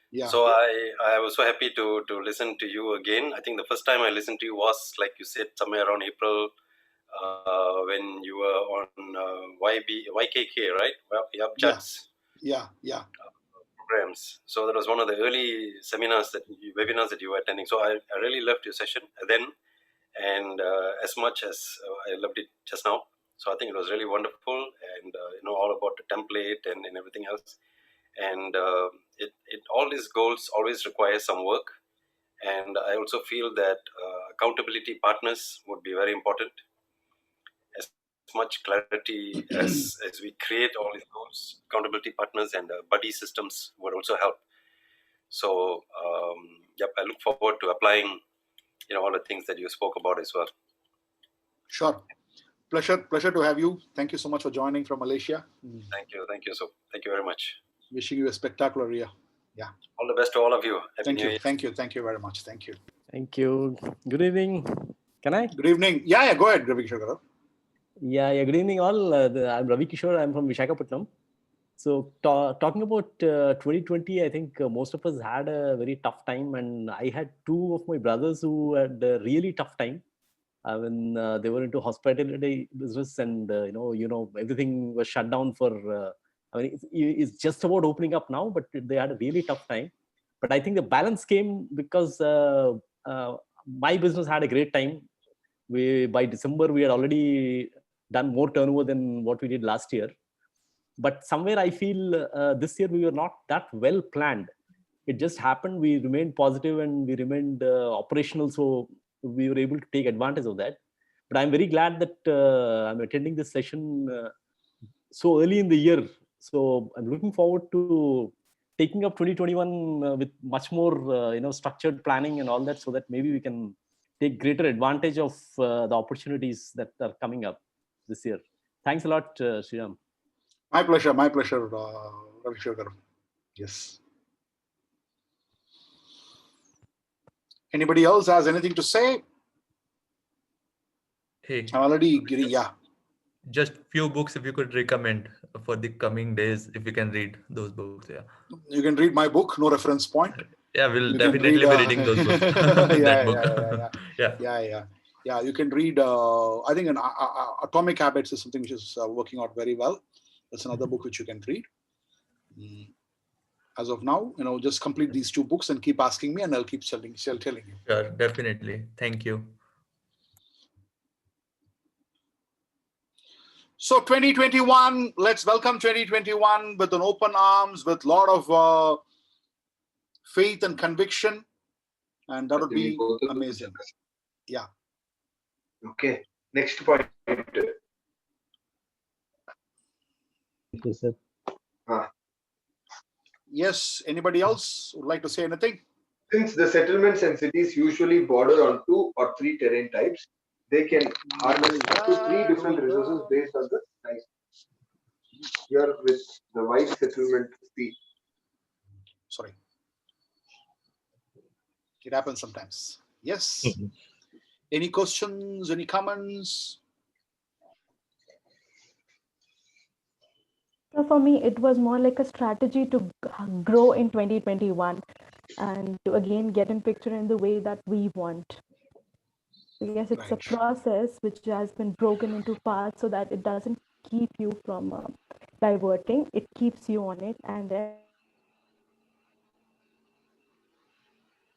Yeah. So I was so happy to listen to you again. I think the first time I listened to you was, like you said, somewhere around April when you were on YKK, right? Well, Judge's Yeah. programs. So that was one of the early webinars that you were attending. So I really loved your session then, and as much as I loved it just now. So I think it was really wonderful, and all about the template and everything else. And it all these goals always require some work, and I also feel that accountability partners would be very important. As much clarity as we create all these goals, accountability partners and buddy systems would also help. So I look forward to applying all the things that you spoke about as well. Sure. Pleasure to have you. Thank you so much for joining from Malaysia. Thank you. So thank you very much. Wishing you a spectacular year. Yeah. All the best to all of you. Thank you very much. Thank you. Thank you. Good evening. Can I? Good evening. Yeah, go ahead, Ravi Kishore. Yeah, good evening all. I'm Ravi Kishore. I'm from Visakhapatnam. So talking about 2020, I think most of us had a very tough time, and I had two of my brothers who had a really tough time. When they were into hospitality business, and everything was shut down for. It's just about opening up now, but they had a really tough time. But I think the balance came because my business had a great time. By December we had already done more turnover than what we did last year. But somewhere I feel this year we were not that well planned. It just happened. We remained positive and we remained operational, so we were able to take advantage of that. But I'm very glad that I'm attending this session so early in the year. So I'm looking forward to taking up 2021 with much more structured planning and all that, so that maybe we can take greater advantage of the opportunities that are coming up this year. Thanks a lot, Sreeram. My pleasure, Ravi Kishore. Yes. Anybody else has anything to say? Hey, I'm already, yeah. Just few books if you could recommend for the coming days, if you can read those books. Yeah. You can read my book, No Reference Point. Yeah, we'll definitely be reading those books. That book. Yeah. You can read. I think Atomic Habits is something which is working out very well. That's another book which you can read. As of now, just complete these two books and keep asking me, and I'll keep telling you. Sure, definitely. Thank you. So 2021, let's welcome 2021 with an open arms, with a lot of faith and conviction, and that would be amazing. Yeah. Okay. Next point. Yes. Anybody else would like to say anything? Since the settlements and cities usually border on 2 or 3 terrain types, they can harness up to 3 different resources based on the size. Here with the white settlement C. Sorry. It happens sometimes. Yes. Any questions? Any comments? So for me, it was more like a strategy to grow in 2021 and to again get in picture in the way that we want. So yes, it's a process which has been broken into parts so that it doesn't keep you from diverting. It keeps you on it, and then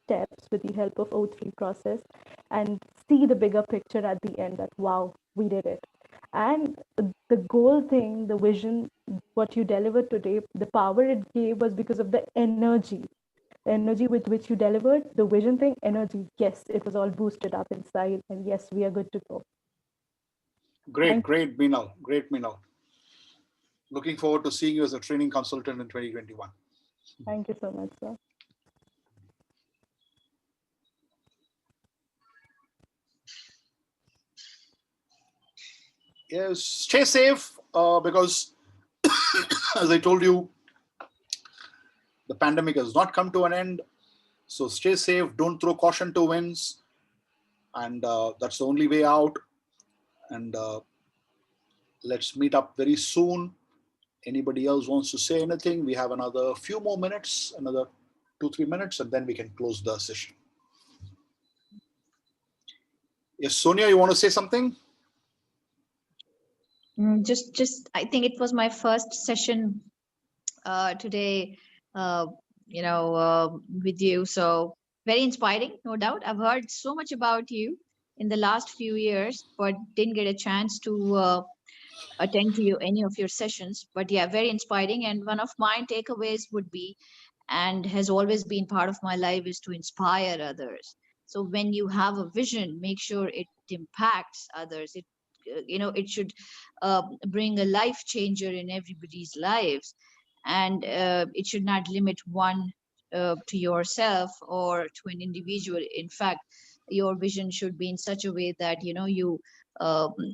steps with the help of O3 process and see the bigger picture at the end that, wow, we did it. And the goal thing, the vision, what you delivered today, the power it gave was because of the energy with which you delivered, the vision thing, energy. Yes, it was all boosted up inside, and yes, we are good to go. Great, Meenal. Great, Meenal. Looking forward to seeing you as a training consultant in 2021. Thank you so much, sir. Yes, stay safe because as I told you, The pandemic has not come to an end. So stay safe. Don't throw caution to winds. And that's the only way out. And let's meet up very soon. Anybody else wants to say anything? We have another few more minutes, another 2-3 minutes, and then we can close the session. Yes, Sonia, you want to say something? Just I think it was my first session today, with you. So very inspiring, no doubt. I've heard so much about you in the last few years, but didn't get a chance to attend to any of your sessions. But yeah, very inspiring. And one of my takeaways would be, and has always been part of my life, is to inspire others. So when you have a vision, make sure it impacts others. It should bring a life changer in everybody's lives, and it should not limit one to yourself or to an individual. In fact, your vision should be in such a way that you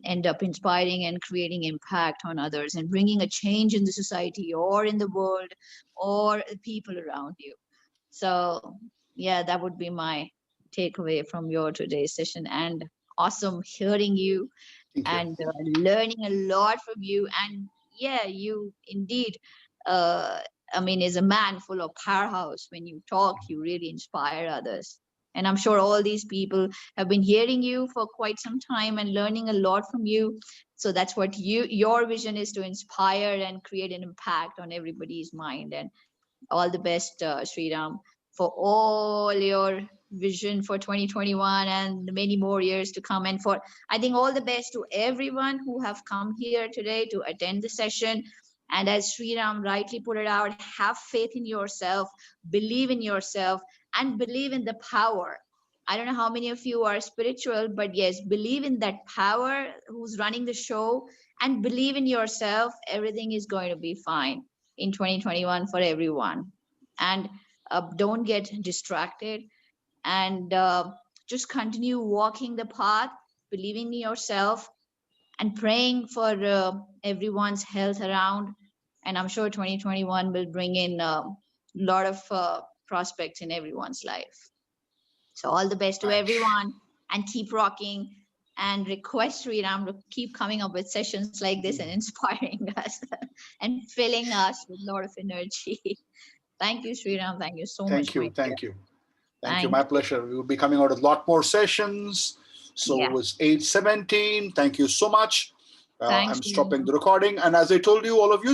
end up inspiring and creating impact on others and bringing a change in the society or in the world or people around you. So yeah, that would be my takeaway from your today's session. And awesome hearing you and learning a lot from you. And yeah, you indeed is a man full of powerhouse. When you talk, you really inspire others. And I'm sure all these people have been hearing you for quite some time and learning a lot from you. So that's what your vision is, to inspire and create an impact on everybody's mind. And all the best, Sreeram, for all your vision for 2021 and many more years to come. And for, I think, all the best to everyone who have come here today to attend the session. And as Sreeram rightly put it out, have faith in yourself, believe in yourself, and believe in the power. I don't know how many of you are spiritual, but yes, believe in that power who's running the show, and believe in yourself. Everything is going to be fine in 2021 for everyone. And don't get distracted, and just continue walking the path, believing in yourself, and praying for everyone's health around. And I'm sure 2021 will bring in a lot of prospects in everyone's life. So all the best to everyone, and keep rocking, and request Sreeram to keep coming up with sessions like this and inspiring us and filling us with a lot of energy. Thank you, Sreeram. Thank you so much. Thank you. My pleasure. We will be coming out with a lot more sessions. So it was 8:17. Thank you so much. I'm stopping the recording. And as I told you, all of you,